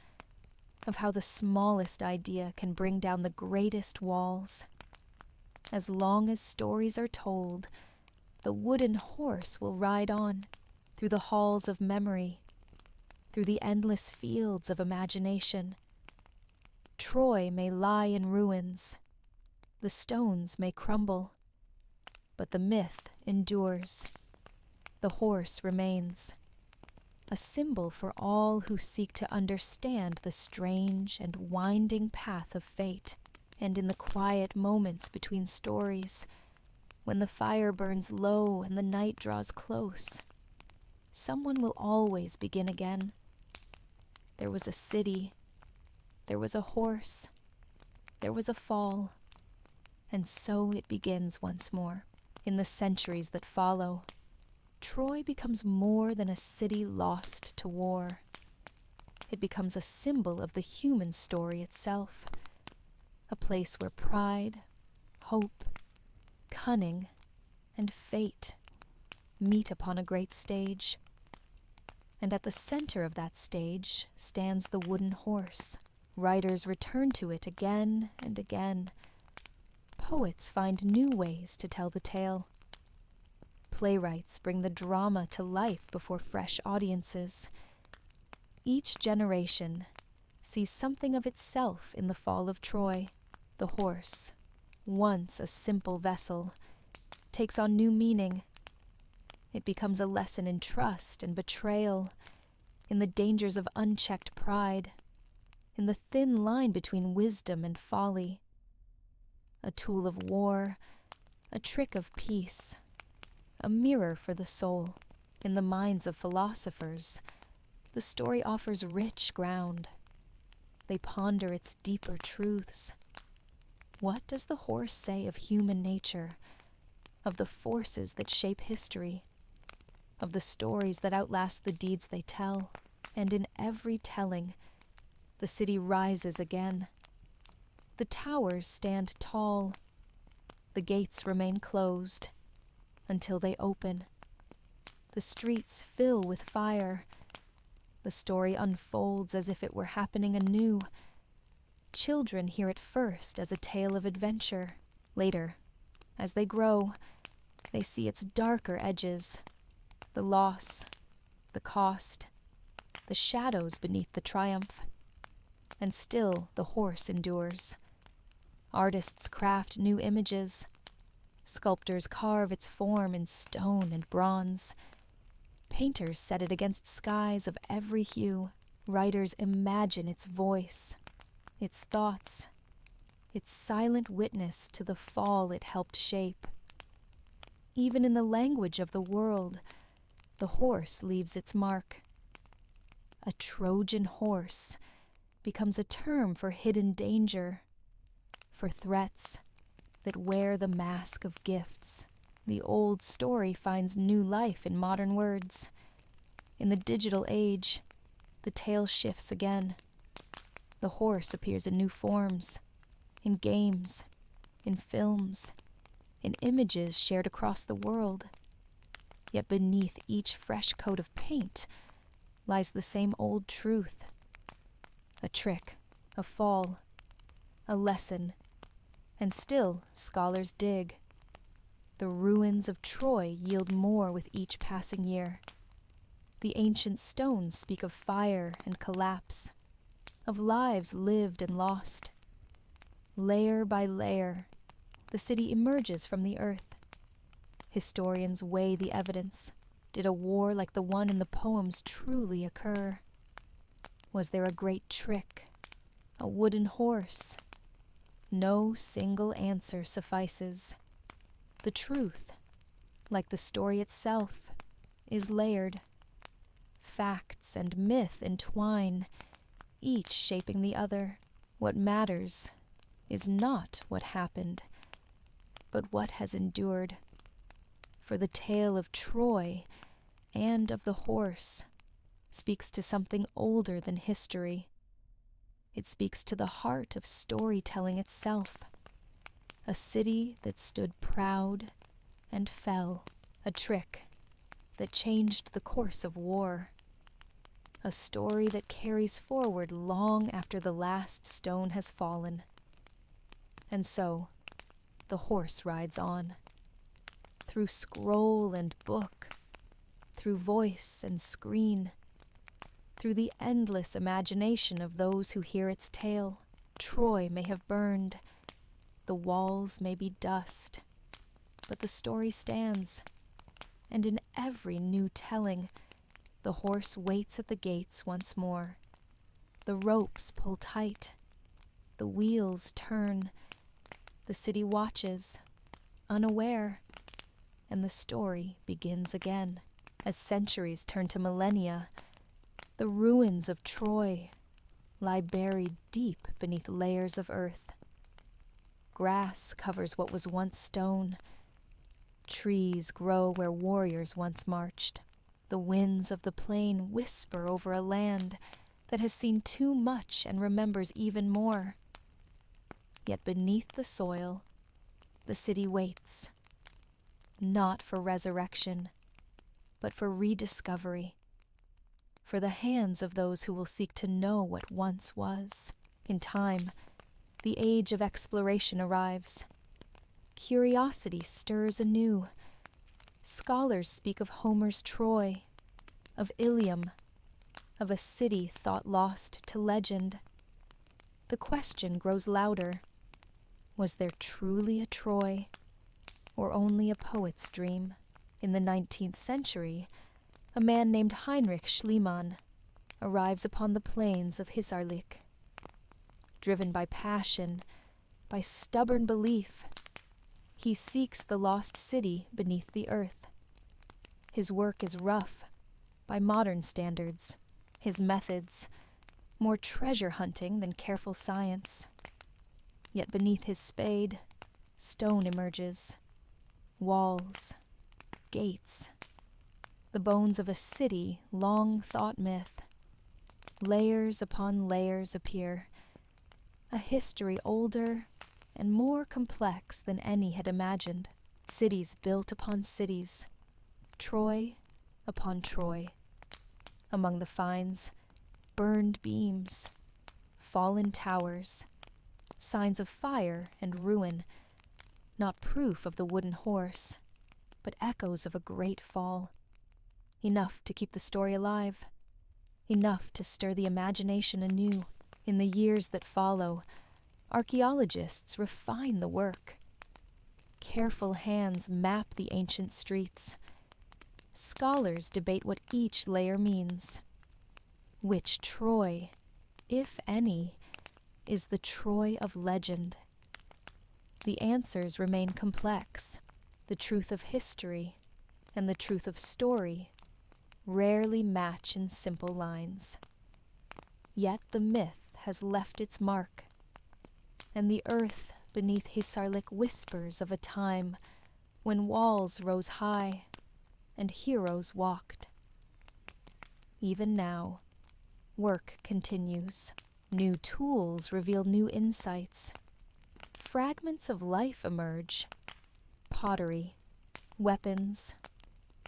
[SPEAKER 1] of how the smallest idea can bring down the greatest walls. As long as stories are told, the wooden horse will ride on through the halls of memory, through the endless fields of imagination. Troy may lie in ruins, the stones may crumble, but the myth endures. The horse remains, a symbol for all who seek to understand the strange and winding path of fate. And in the quiet moments between stories, when the fire burns low and the night draws close, someone will always begin again. There was a city, there was a horse, there was a fall, and so it begins once more. In the centuries that follow, Troy becomes more than a city lost to war. It becomes a symbol of the human story itself, a place where pride, hope, cunning, and fate meet upon a great stage. And at the center of that stage stands the wooden horse. Writers return to it again and again. Poets find new ways to tell the tale. Playwrights bring the drama to life before fresh audiences. Each generation sees something of itself in the fall of Troy. The horse, once a simple vessel, takes on new meaning. It becomes a lesson in trust and betrayal, in the dangers of unchecked pride. in the thin line between wisdom and folly. A tool of war, a trick of peace, a mirror for the soul. In the minds of philosophers, the story offers rich ground. They ponder its deeper truths. What does the horse say of human nature, of the forces that shape history, of the stories that outlast the deeds they tell? And in every telling, the city rises again. The towers stand tall. The gates remain closed until they open. The streets fill with fire. The story unfolds as if it were happening anew. Children hear it first as a tale of adventure. Later, as they grow, they see its darker edges, the loss, the cost, the shadows beneath the triumph. And still the horse endures. Artists craft new images. Sculptors carve its form in stone and bronze. Painters set it against skies of every hue. Writers imagine its voice, its thoughts, its silent witness to the fall it helped shape. Even in the language of the world, the horse leaves its mark. A Trojan horse becomes a term for hidden danger, for threats that wear the mask of gifts. The old story finds new life in modern words. In the digital age, the tale shifts again. The horse appears in new forms, in games, in films, in images shared across the world. Yet beneath each fresh coat of paint lies the same old truth. A trick, a fall, a lesson, and still scholars dig. The ruins of Troy yield more with each passing year. The ancient stones speak of fire and collapse, of lives lived and lost. Layer by layer, the city emerges from the earth. Historians weigh the evidence. Did a war like the one in the poems truly occur? Was there a great trick, a wooden horse? No single answer suffices. The truth, like the story itself, is layered. Facts and myth entwine, each shaping the other. What matters is not what happened, but what has endured. For the tale of Troy and of the horse speaks to something older than history. It speaks to the heart of storytelling itself. A city that stood proud and fell. A trick that changed the course of war. A story that carries forward long after the last stone has fallen. And so, the horse rides on. Through scroll and book, through voice and screen, through the endless imagination of those who hear its tale. Troy may have burned, the walls may be dust, but the story stands, and in every new telling, the horse waits at the gates once more. The ropes pull tight, the wheels turn, the city watches, unaware, and the story begins again. As centuries turn to millennia, the ruins of Troy lie buried deep beneath layers of earth. Grass covers what was once stone. Trees grow where warriors once marched. The winds of the plain whisper over a land that has seen too much and remembers even more. Yet beneath the soil, the city waits, not for resurrection, but for rediscovery, for the hands of those who will seek to know what once was. In time, the age of exploration arrives. Curiosity stirs anew. Scholars speak of Homer's Troy, of Ilium, of a city thought lost to legend. The question grows louder. Was there truly a Troy, or only a poet's dream? In the 19th century, a man named Heinrich Schliemann arrives upon the plains of Hissarlik. driven by passion, by stubborn belief. He seeks the lost city beneath the earth. His work is rough, by modern standards. His methods, more treasure hunting than careful science. Yet beneath his spade, stone emerges. Walls, gates, the bones of a city long thought myth. Layers upon layers appear, a history older and more complex than any had imagined. Cities built upon cities, Troy upon Troy. Among the finds, burned beams, fallen towers, signs of fire and ruin, not proof of the wooden horse, but echoes of a great fall. Enough to keep the story alive, enough to stir the imagination anew. In the years that follow, archaeologists refine the work. Careful hands map the ancient streets. Scholars debate what each layer means. Which Troy, if any, is the Troy of legend? The answers remain complex. The truth of history and the truth of story rarely match in simple lines. Yet the myth has left its mark, and the earth beneath Hisarlik whispers of a time when walls rose high and heroes walked. Even now, work continues. New tools reveal new insights. Fragments of life emerge. Pottery, weapons,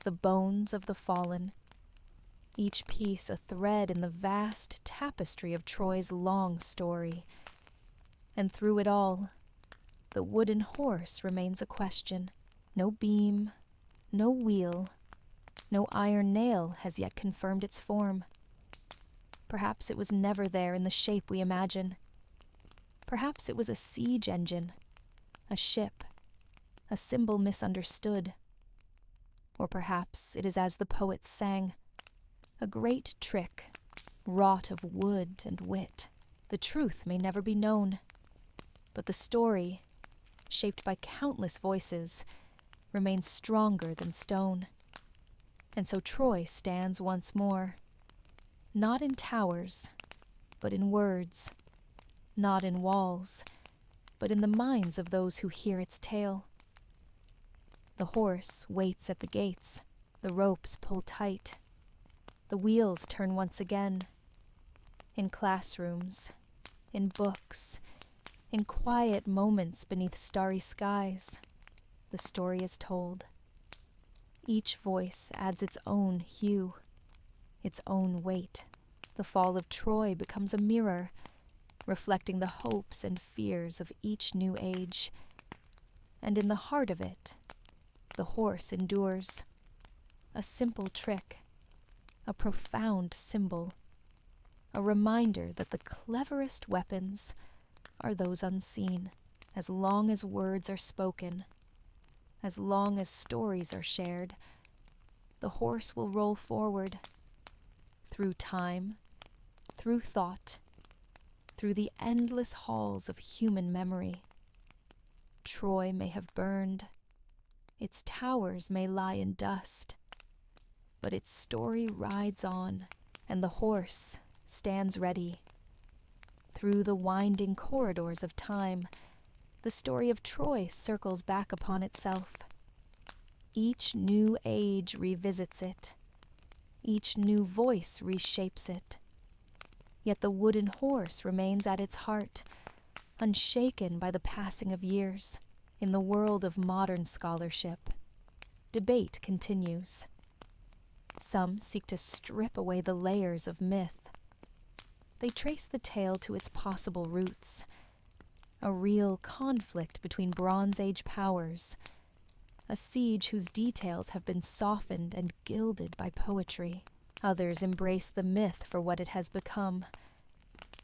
[SPEAKER 1] the bones of the fallen. Each piece a thread in the vast tapestry of Troy's long story. And through it all, the wooden horse remains a question. No beam, no wheel, no iron nail has yet confirmed its form. Perhaps it was never there in the shape we imagine. Perhaps it was a siege engine, a ship, a symbol misunderstood. Or perhaps it is as the poets sang, a great trick, wrought of wood and wit. The truth may never be known, but the story, shaped by countless voices, remains stronger than stone. And so Troy stands once more, not in towers, but in words, not in walls, but in the minds of those who hear its tale. The horse waits at the gates, the ropes pull tight, the wheels turn once again. In classrooms, in books, in quiet moments beneath starry skies, the story is told. Each voice adds its own hue, its own weight. The fall of Troy becomes a mirror, reflecting the hopes and fears of each new age. And in the heart of it, the horse endures. A simple trick, a profound symbol, a reminder that the cleverest weapons are those unseen. As long as words are spoken, as long as stories are shared, the horse will roll forward, through time, through thought, through the endless halls of human memory. Troy may have burned, its towers may lie in dust, but its story rides on, and the horse stands ready. Through the winding corridors of time, the story of Troy circles back upon itself. Each new age revisits it. Each new voice reshapes it. Yet the wooden horse remains at its heart, unshaken by the passing of years. In the world of modern scholarship, debate continues. Some seek to strip away the layers of myth. They trace the tale to its possible roots, a real conflict between Bronze Age powers, a siege whose details have been softened and gilded by poetry. Others embrace the myth for what it has become,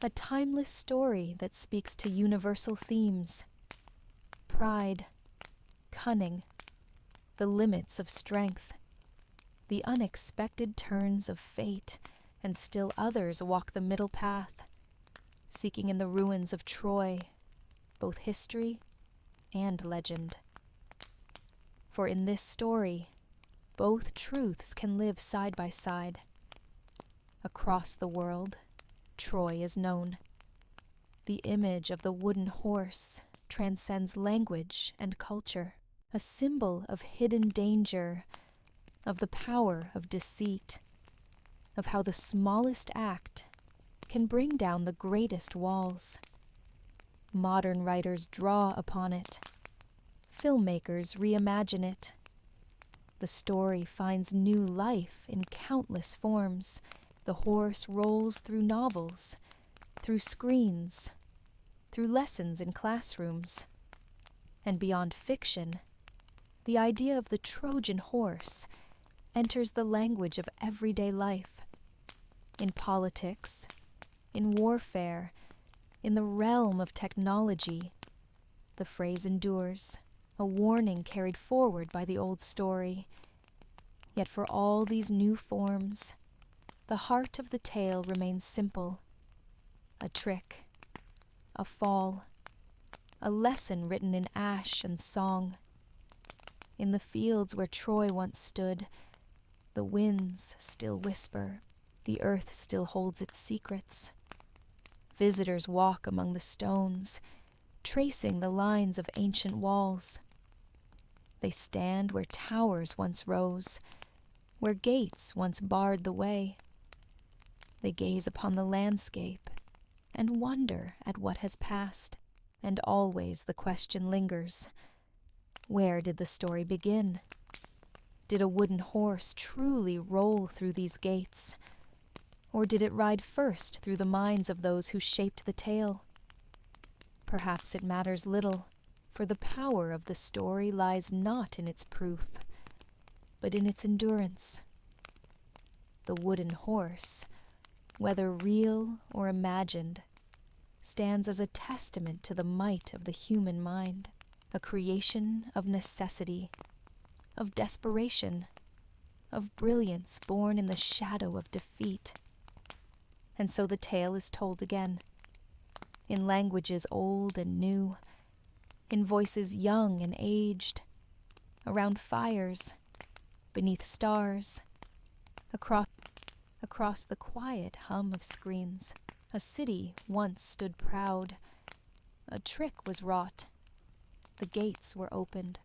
[SPEAKER 1] a timeless story that speaks to universal themes. Pride, cunning, the limits of strength, the unexpected turns of fate, and still others walk the middle path, seeking in the ruins of Troy both history and legend. For in this story, both truths can live side by side. Across the world, Troy is known. The image of the wooden horse transcends language and culture, a symbol of hidden danger, of the power of deceit, of how the smallest act can bring down the greatest walls. Modern writers draw upon it. Filmmakers reimagine it. The story finds new life in countless forms. The horse rolls through novels, through screens, through lessons in classrooms. And beyond fiction, the idea of the Trojan horse enters the language of everyday life. In politics, in warfare, in the realm of technology, the phrase endures, a warning carried forward by the old story. Yet for all these new forms, the heart of the tale remains simple. A trick, a fall, a lesson written in ash and song. In the fields where Troy once stood, the winds still whisper, the earth still holds its secrets. Visitors walk among the stones, tracing the lines of ancient walls. They stand where towers once rose, where gates once barred the way. They gaze upon the landscape and wonder at what has passed, and always the question lingers. Where did the story begin? Did a wooden horse truly roll through these gates? Or did it ride first through the minds of those who shaped the tale? Perhaps it matters little, for the power of the story lies not in its proof, but in its endurance. The wooden horse, whether real or imagined, stands as a testament to the might of the human mind, a creation of necessity, of desperation, of brilliance born in the shadow of defeat. And so the tale is told again, in languages old and new, in voices young and aged, around fires, beneath stars, across the quiet hum of screens. A city once stood proud. A trick was wrought. The gates were opened,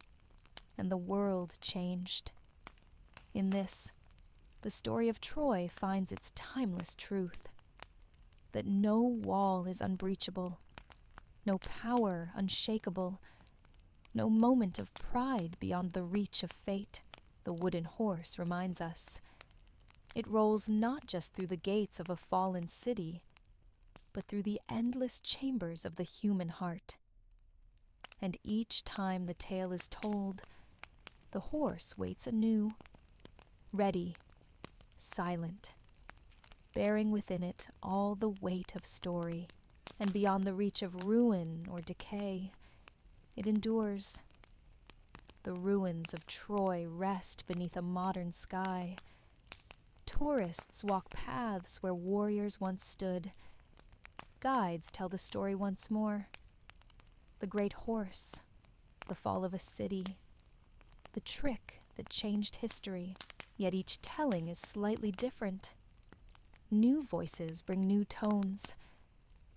[SPEAKER 1] and the world changed. In this, the story of Troy finds its timeless truth, that no wall is unbreachable, no power unshakable, no moment of pride beyond the reach of fate. The wooden horse reminds us. It rolls not just through the gates of a fallen city, but through the endless chambers of the human heart. And each time the tale is told, the horse waits anew, ready, silent, bearing within it all the weight of story, and beyond the reach of ruin or decay, it endures. The ruins of Troy rest beneath a modern sky. Tourists walk paths where warriors once stood. Guides tell the story once more. The great horse, the fall of a city, the trick that changed history. Yet each telling is slightly different. New voices bring new tones.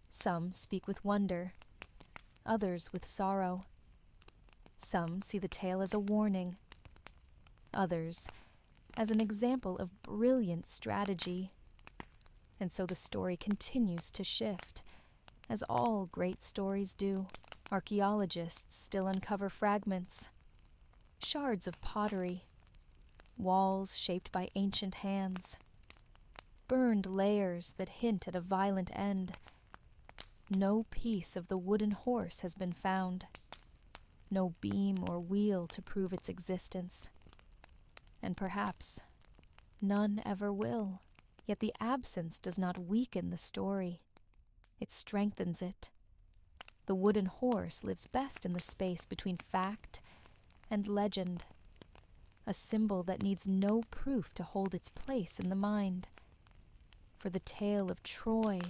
[SPEAKER 1] Some speak with wonder, others with sorrow. Some see the tale as a warning, others as an example of brilliant strategy. And so the story continues to shift, as all great stories do. Archaeologists still uncover fragments, shards of pottery, walls shaped by ancient hands, burned layers that hint at a violent end. No piece of the wooden horse has been found, no beam or wheel to prove its existence, and perhaps none ever will. Yet the absence does not weaken the story, it strengthens it. The wooden horse lives best in the space between fact and legend, a symbol that needs no proof to hold its place in the mind. For the tale of Troy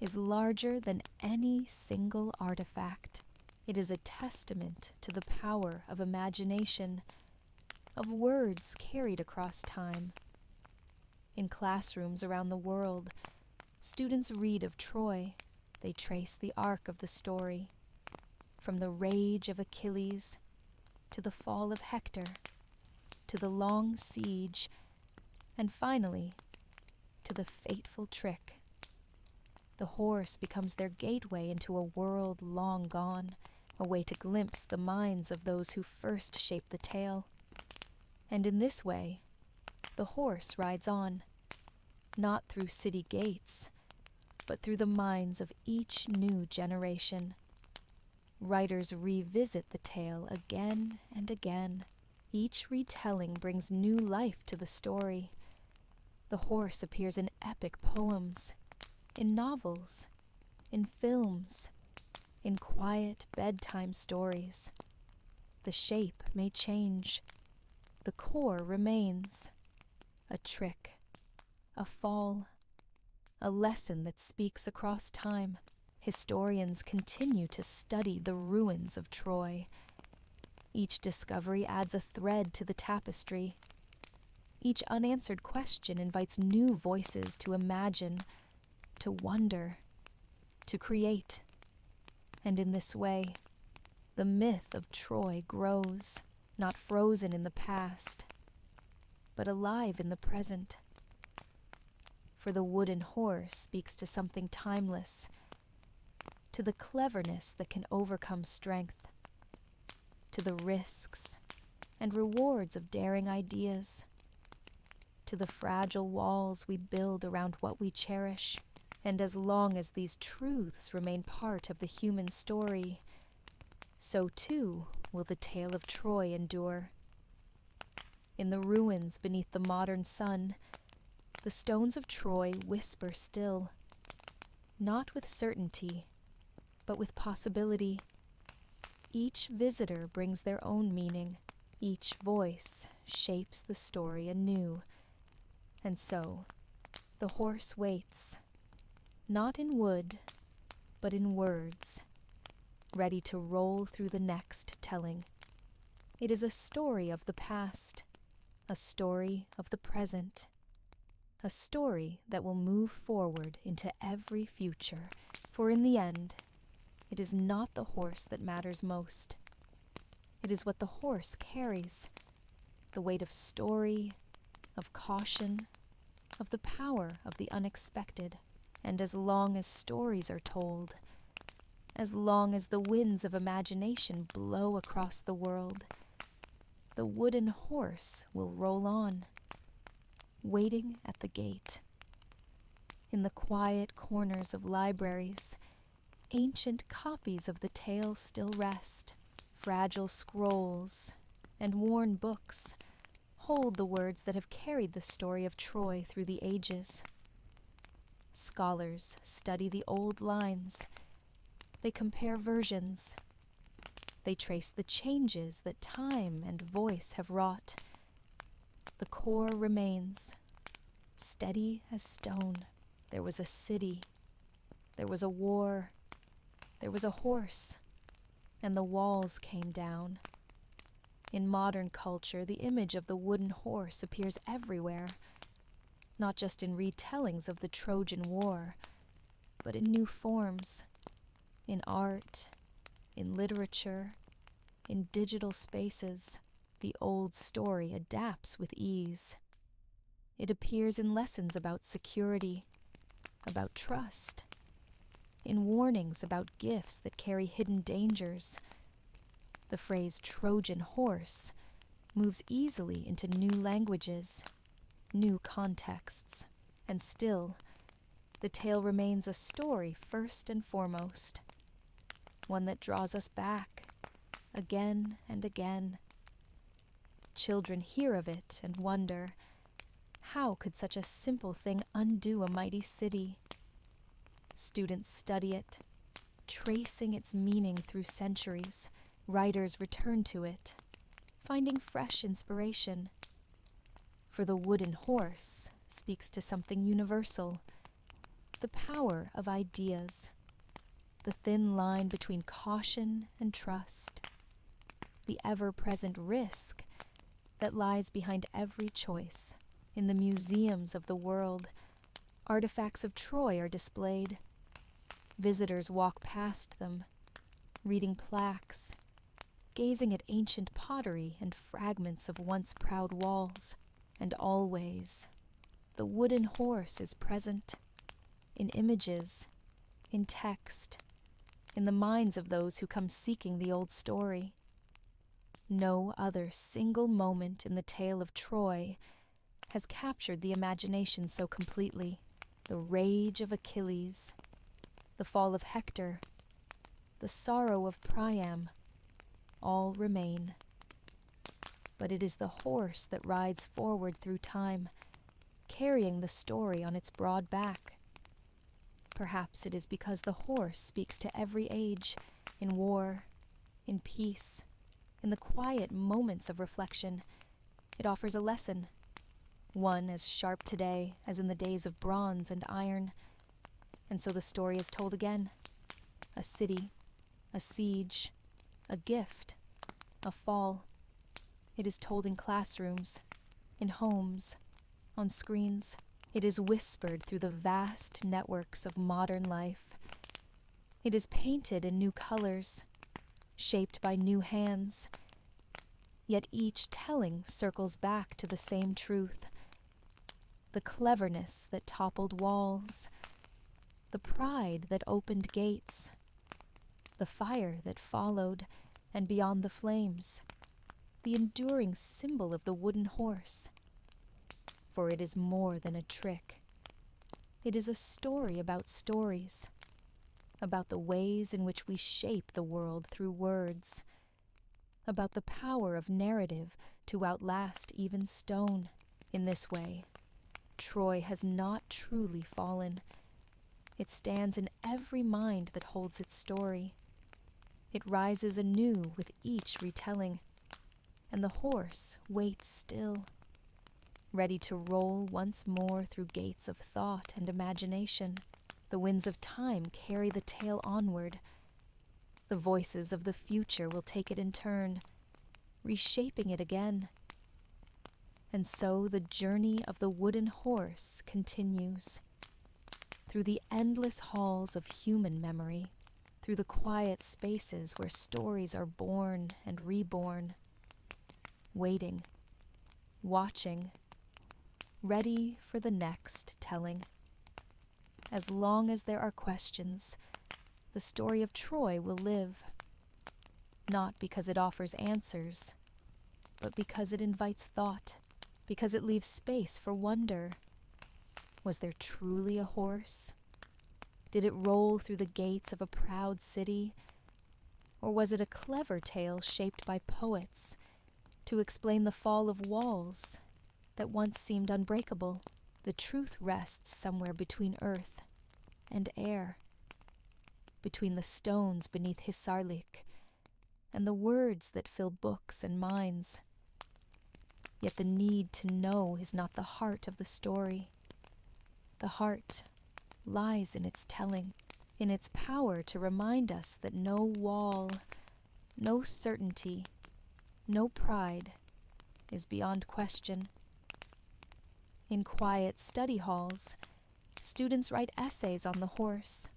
[SPEAKER 1] is larger than any single artifact. It is a testament to the power of imagination, of words carried across time. In classrooms around the world, students read of Troy. They trace the arc of the story, from the rage of Achilles to the fall of Hector, to the long siege, and finally, to the fateful trick. The horse becomes their gateway into a world long gone, a way to glimpse the minds of those who first shaped the tale. And in this way, the horse rides on, not through city gates, but through the minds of each new generation. Writers revisit the tale again and again. Each retelling brings new life to the story. The horse appears in epic poems, in novels, in films, in quiet bedtime stories. The shape may change. The core remains. A trick, a fall, a lesson that speaks across time. Historians continue to study the ruins of Troy. Each discovery adds a thread to the tapestry. Each unanswered question invites new voices to imagine, to wonder, to create. And in this way, the myth of Troy grows, not frozen in the past, but alive in the present. For the wooden horse speaks to something timeless, to the cleverness that can overcome strength, to the risks and rewards of daring ideas, to the fragile walls we build around what we cherish. And as long as these truths remain part of the human story, so too will the tale of Troy endure. In the ruins beneath the modern sun, the stones of Troy whisper still, not with certainty, but with possibility. Each visitor brings their own meaning. Each voice shapes the story anew. And so, the horse waits, not in wood, but in words, ready to roll through the next telling. It is a story of the past, a story of the present, a story that will move forward into every future, for in the end, it is not the horse that matters most. It is what the horse carries, the weight of story, of caution, of the power of the unexpected. And as long as stories are told, as long as the winds of imagination blow across the world, the wooden horse will roll on, waiting at the gate. In the quiet corners of libraries, ancient copies of the tale still rest. Fragile scrolls and worn books hold the words that have carried the story of Troy through the ages. Scholars study the old lines. They compare versions. They trace the changes that time and voice have wrought. The core remains, steady as stone. There was a city. There was a war. There was a horse. And the walls came down. In modern culture, the image of the wooden horse appears everywhere, not just in retellings of the Trojan War, but in new forms, in art, in literature, in digital spaces. The old story adapts with ease. It appears in lessons about security, about trust, in warnings about gifts that carry hidden dangers. The phrase Trojan horse moves easily into new languages, new contexts, and still, the tale remains a story first and foremost, one that draws us back, again and again. Children hear of it and wonder, how could such a simple thing undo a mighty city? Students study it, tracing its meaning through centuries. Writers return to it, finding fresh inspiration. For the wooden horse speaks to something universal, the power of ideas, the thin line between caution and trust, the ever-present risk that lies behind every choice. In the museums of the world, artifacts of Troy are displayed. Visitors walk past them, reading plaques, gazing at ancient pottery and fragments of once proud walls, and always the wooden horse is present, in images, in text, in the minds of those who come seeking the old story. No other single moment in the tale of Troy has captured the imagination so completely. The rage of Achilles, the fall of Hector, the sorrow of Priam, all remain. But it is the horse that rides forward through time, carrying the story on its broad back. Perhaps it is because the horse speaks to every age, in war, in peace, in the quiet moments of reflection. It offers a lesson, one as sharp today as in the days of bronze and iron. And so the story is told again. A city, a siege, a gift, a fall. It is told in classrooms, in homes, on screens. It is whispered through the vast networks of modern life. It is painted in new colors, shaped by new hands. Yet each telling circles back to the same truth. The cleverness that toppled walls, the pride that opened gates, the fire that followed, and beyond the flames, the enduring symbol of the wooden horse. For it is more than a trick. It is a story about stories, about the ways in which we shape the world through words, about the power of narrative to outlast even stone. In this way, Troy has not truly fallen. It stands in every mind that holds its story. It rises anew with each retelling, and the horse waits still, ready to roll once more through gates of thought and imagination. The winds of time carry the tale onward. The voices of the future will take it in turn, reshaping it again. And so the journey of the wooden horse continues, through the endless halls of human memory, through the quiet spaces where stories are born and reborn, waiting, watching, ready for the next telling. As long as there are questions, the story of Troy will live, not because it offers answers, but because it invites thought, because it leaves space for wonder. Was there truly a horse? Did it roll through the gates of a proud city? Or was it a clever tale shaped by poets to explain the fall of walls that once seemed unbreakable? The truth rests somewhere between earth and air, between the stones beneath Hisarlik and the words that fill books and minds. Yet the need to know is not the heart of the story. The heart lies in its telling, in its power to remind us that no wall, no certainty, no pride is beyond question. In quiet study halls, students write essays on the horse.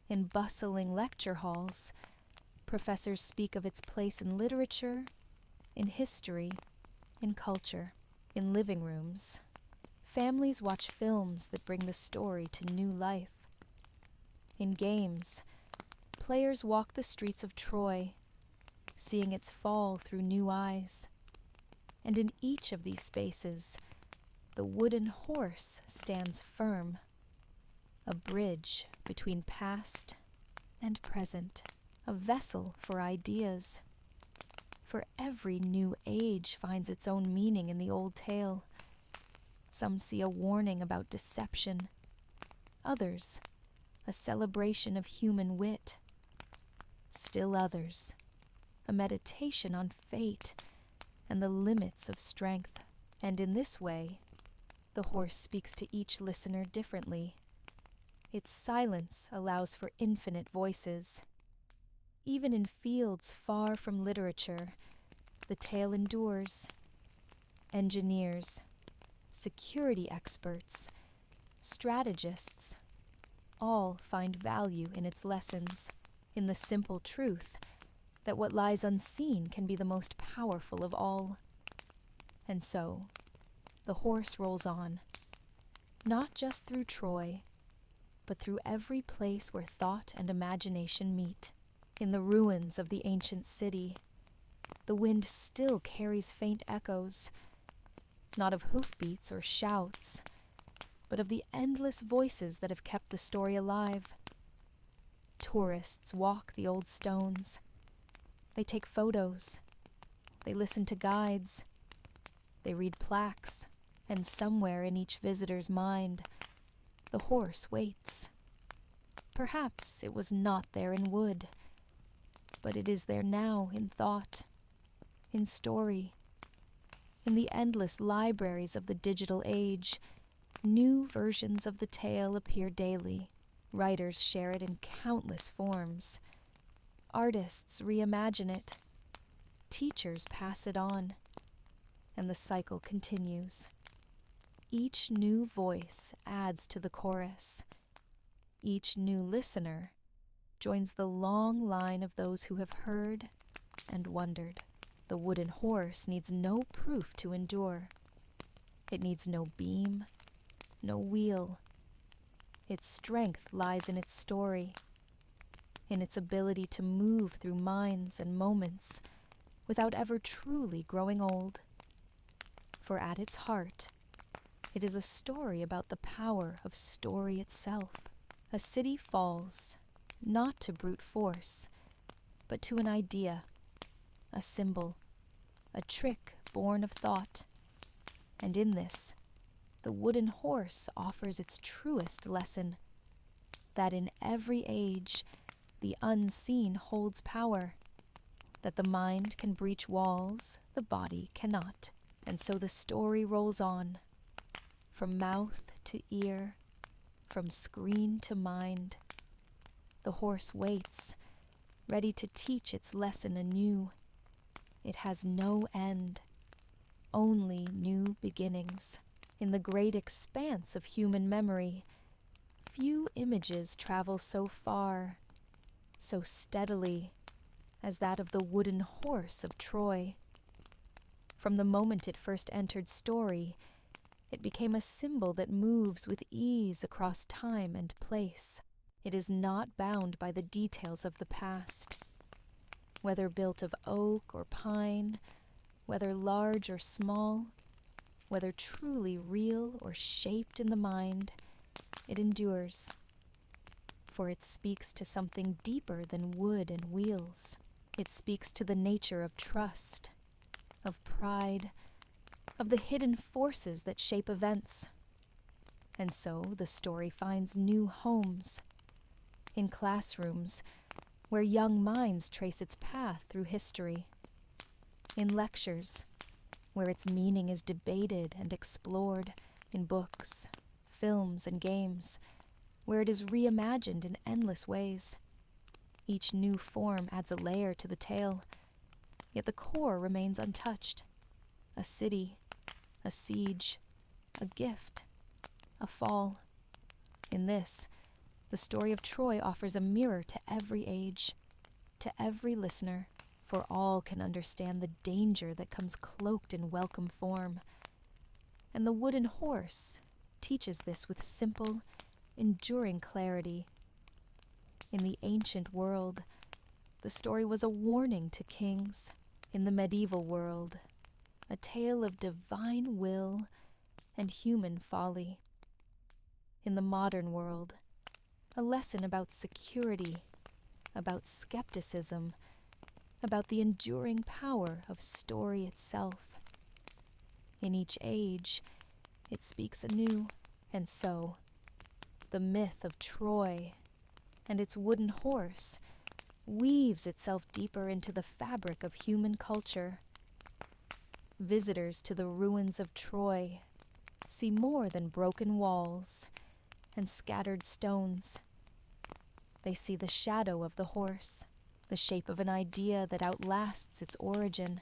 [SPEAKER 1] In bustling lecture halls, professors speak of its place in literature, in history, in culture. In living rooms, families watch films that bring the story to new life. In games, players walk the streets of Troy, seeing its fall through new eyes. And in each of these spaces, the wooden horse stands firm, a bridge between past and present, a vessel for ideas. For every new age finds its own meaning in the old tale. Some see a warning about deception, others a celebration of human wit, still others a meditation on fate and the limits of strength. And in this way, the horse speaks to each listener differently. Its silence allows for infinite voices. Even in fields far from literature, the tale endures. Engineers, security experts, strategists, all find value in its lessons, in the simple truth that what lies unseen can be the most powerful of all. And so, the horse rolls on, not just through Troy, but through every place where thought and imagination meet. In the ruins of the ancient city, the wind still carries faint echoes, not of hoofbeats or shouts, but of the endless voices that have kept the story alive. Tourists walk the old stones. They take photos. They listen to guides. They read plaques, and somewhere in each visitor's mind, the horse waits. Perhaps it was not there in wood, but it is there now in thought, in story. In the endless libraries of the digital age, new versions of the tale appear daily. Writers share it in countless forms. Artists reimagine it. Teachers pass it on. And the cycle continues. Each new voice adds to the chorus. Each new listener joins the long line of those who have heard and wondered. The wooden horse needs no proof to endure. It needs no beam, no wheel. Its strength lies in its story, in its ability to move through minds and moments without ever truly growing old. For at its heart, it is a story about the power of story itself. A city falls, not to brute force, but to an idea, a symbol, a trick born of thought. And in this, the wooden horse offers its truest lesson, that in every age, the unseen holds power, that the mind can breach walls the body cannot. And so the story rolls on, from mouth to ear, from screen to mind. The horse waits, ready to teach its lesson anew. It has no end, only new beginnings. In the great expanse of human memory, few images travel so far, so steadily, as that of the wooden horse of Troy. From the moment it first entered story, it became a symbol that moves with ease across time and place. It is not bound by the details of the past. Whether built of oak or pine, whether large or small, whether truly real or shaped in the mind, it endures. For it speaks to something deeper than wood and wheels. It speaks to the nature of trust, of pride, of the hidden forces that shape events. And so the story finds new homes. In classrooms, where young minds trace its path through history. In lectures, where its meaning is debated and explored. In books, films, and games, where it is reimagined in endless ways. Each new form adds a layer to the tale, yet the core remains untouched. A city, a siege, a gift, a fall. In this, the story of Troy offers a mirror to every age, to every listener, for all can understand the danger that comes cloaked in welcome form. And the wooden horse teaches this with simple, enduring clarity. In the ancient world, the story was a warning to kings. In the medieval world, a tale of divine will and human folly. In the modern world, a lesson about security, about skepticism, about the enduring power of story itself. In each age, it speaks anew, and so, the myth of Troy and its wooden horse weaves itself deeper into the fabric of human culture. Visitors to the ruins of Troy see more than broken walls and scattered stones. They see the shadow of the horse, the shape of an idea that outlasts its origin.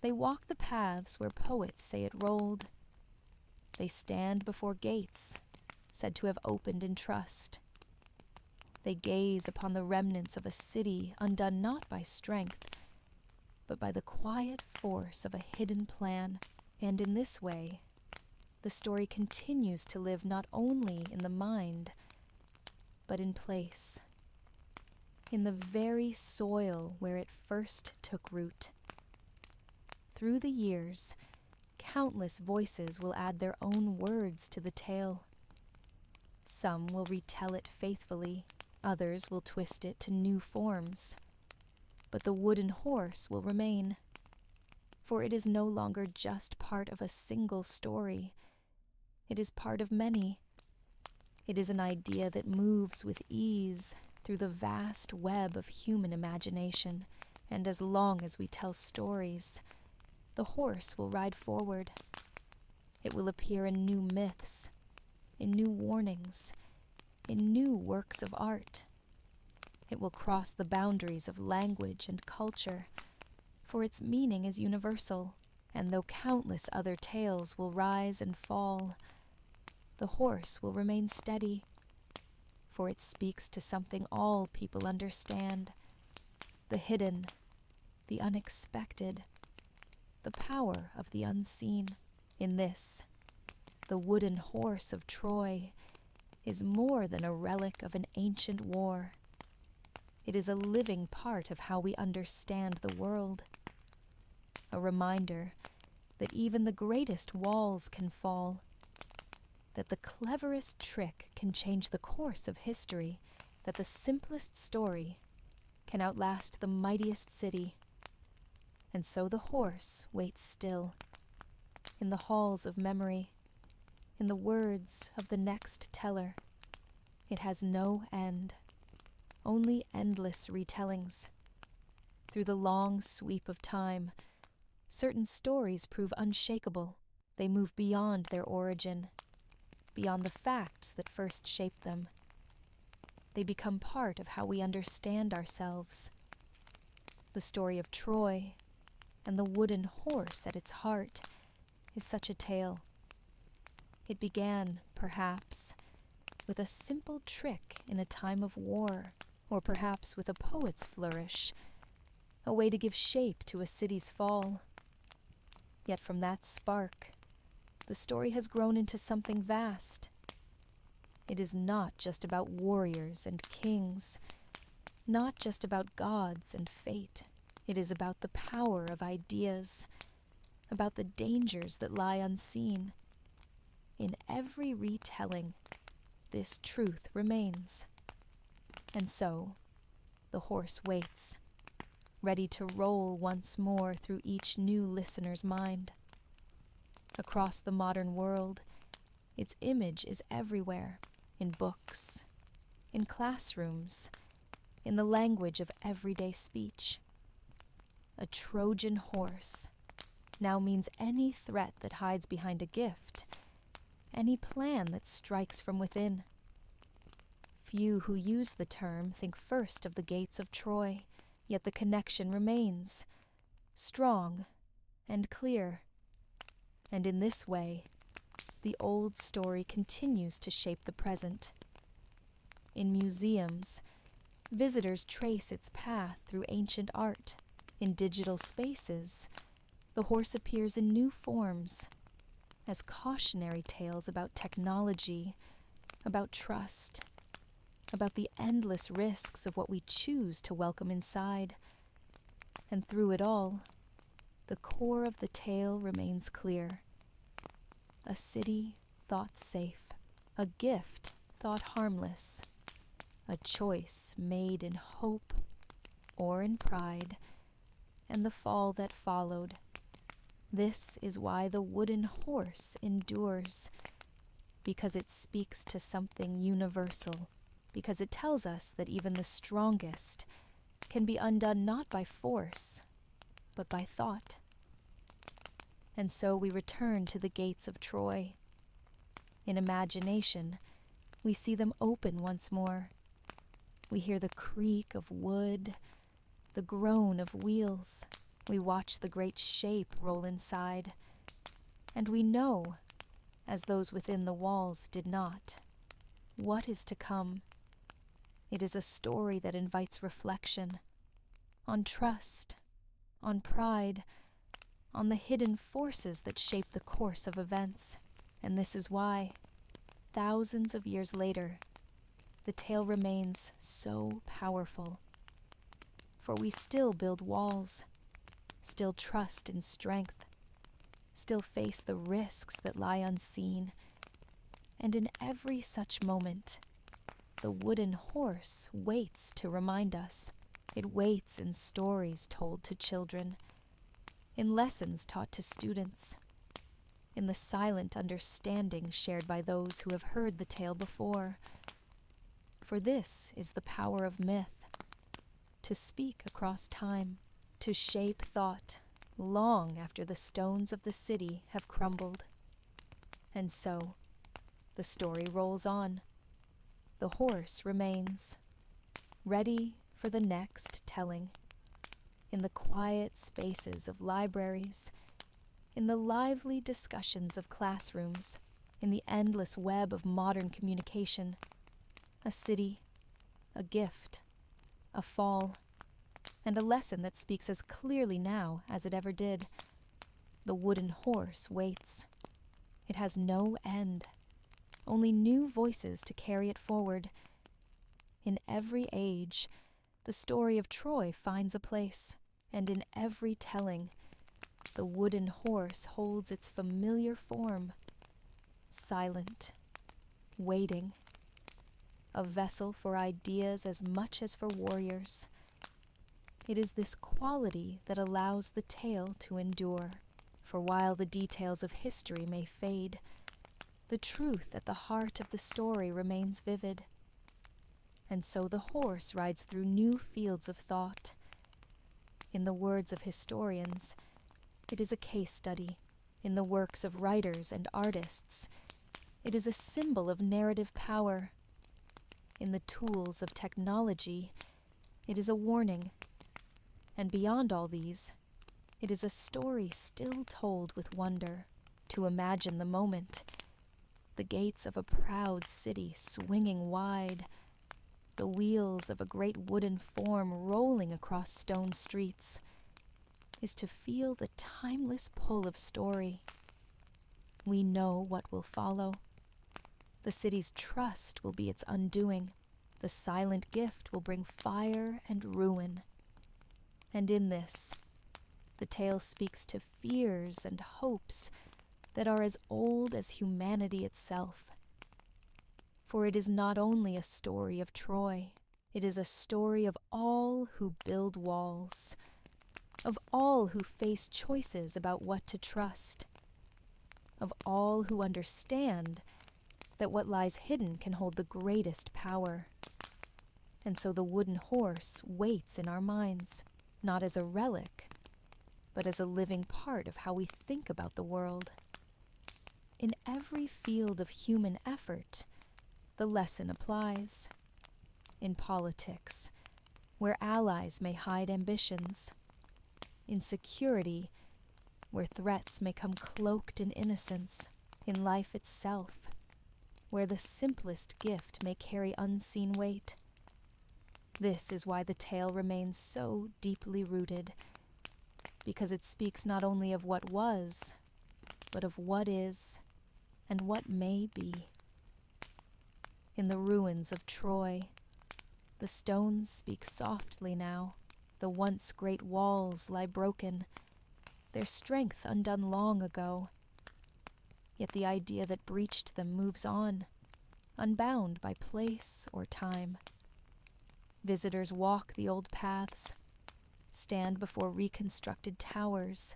[SPEAKER 1] They walk the paths where poets say it rolled. They stand before gates, said to have opened in trust. They gaze upon the remnants of a city undone not by strength, but by the quiet force of a hidden plan. And in this way, the story continues to live not only in the mind, but in place, in the very soil where it first took root. Through the years, countless voices will add their own words to the tale. Some will retell it faithfully, others will twist it to new forms. But the wooden horse will remain, for it is no longer just part of a single story. It is part of many. It is an idea that moves with ease through the vast web of human imagination, and as long as we tell stories, the horse will ride forward. It will appear in new myths, in new warnings, in new works of art. It will cross the boundaries of language and culture, for its meaning is universal, and though countless other tales will rise and fall, the horse will remain steady, for it speaks to something all people understand, the hidden, the unexpected, the power of the unseen. In this, the wooden horse of Troy is more than a relic of an ancient war. It is a living part of how we understand the world, a reminder that even the greatest walls can fall, that the cleverest trick can change the course of history, that the simplest story can outlast the mightiest city. And so the horse waits still, in the halls of memory, in the words of the next teller. It has no end, only endless retellings. Through the long sweep of time, certain stories prove unshakable. They move beyond their origin, beyond the facts that first shaped them. They become part of how we understand ourselves. The story of Troy and the wooden horse at its heart is such a tale. It began, perhaps, with a simple trick in a time of war, or perhaps with a poet's flourish, a way to give shape to a city's fall. Yet from that spark, the story has grown into something vast. It is not just about warriors and kings, not just about gods and fate. It is about the power of ideas, about the dangers that lie unseen. In every retelling, this truth remains. And so, the horse waits, ready to roll once more through each new listener's mind. Across the modern world, its image is everywhere, in books, in classrooms, in the language of everyday speech. A Trojan horse now means any threat that hides behind a gift, any plan that strikes from within. Few who use the term think first of the gates of Troy, yet the connection remains, strong and clear. And in this way, the old story continues to shape the present. In museums, visitors trace its path through ancient art. In digital spaces, the horse appears in new forms, as cautionary tales about technology, about trust, about the endless risks of what we choose to welcome inside. And through it all, the core of the tale remains clear. A city thought safe, a gift thought harmless, a choice made in hope or in pride, and the fall that followed. This is why the wooden horse endures, because it speaks to something universal, because it tells us that even the strongest can be undone not by force, but by thought. And so we return to the gates of Troy. In imagination, We see them open once more. We hear the creak of wood, the groan of wheels. We watch the great shape roll inside. And we know, as those within the walls did not, what is to come. It is a story that invites reflection on trust, on pride, on the hidden forces that shape the course of events. And this is why, thousands of years later, the tale remains so powerful. For we still build walls, still trust in strength, still face the risks that lie unseen. And in every such moment, the wooden horse waits to remind us. It waits in stories told to children, in lessons taught to students, in the silent understanding shared by those who have heard the tale before. For this is the power of myth, to speak across time, to shape thought long after the stones of the city have crumbled. And so, the story rolls on. The horse remains, ready for the next telling. In the quiet spaces of libraries, in the lively discussions of classrooms, in the endless web of modern communication, a city, a gift, a fall, and a lesson that speaks as clearly now as it ever did. The wooden horse waits. It has no end, only new voices to carry it forward. In every age, the story of Troy finds a place, and in every telling, the wooden horse holds its familiar form, silent, waiting, a vessel for ideas as much as for warriors. It is this quality that allows the tale to endure, for while the details of history may fade, the truth at the heart of the story remains vivid. And so the horse rides through new fields of thought. In the words of historians, it is a case study. In the works of writers and artists, it is a symbol of narrative power. In the tools of technology, it is a warning. And beyond all these, it is a story still told with wonder. To imagine the moment, the gates of a proud city swinging wide, the wheels of a great wooden form rolling across stone streets, is to feel the timeless pull of story. We know what will follow. The city's trust will be its undoing. The silent gift will bring fire and ruin. And in this, the tale speaks to fears and hopes that are as old as humanity itself. For it is not only a story of Troy, it is a story of all who build walls, of all who face choices about what to trust, of all who understand that what lies hidden can hold the greatest power. And so the wooden horse waits in our minds, not as a relic, but as a living part of how we think about the world. In every field of human effort, the lesson applies. In politics, where allies may hide ambitions. In security, where threats may come cloaked in innocence. In life itself, where the simplest gift may carry unseen weight. This is why the tale remains so deeply rooted, because it speaks not only of what was, but of what is and what may be. In the ruins of Troy, the stones speak softly now. The once great walls lie broken, their strength undone long ago. Yet the idea that breached them moves on, unbound by place or time. Visitors walk the old paths, stand before reconstructed towers,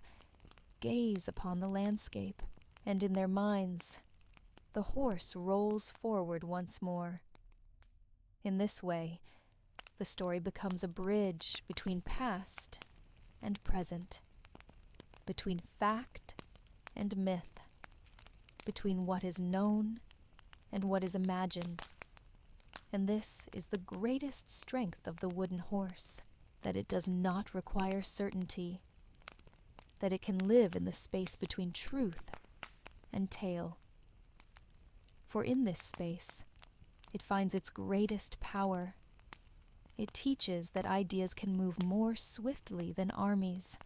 [SPEAKER 1] gaze upon the landscape, and in their minds, the horse rolls forward once more. In this way, the story becomes a bridge between past and present, between fact and myth, between what is known and what is imagined. And this is the greatest strength of the wooden horse, that it does not require certainty, that it can live in the space between truth and tale. For in this space, it finds its greatest power. It teaches that ideas can move more swiftly than armies.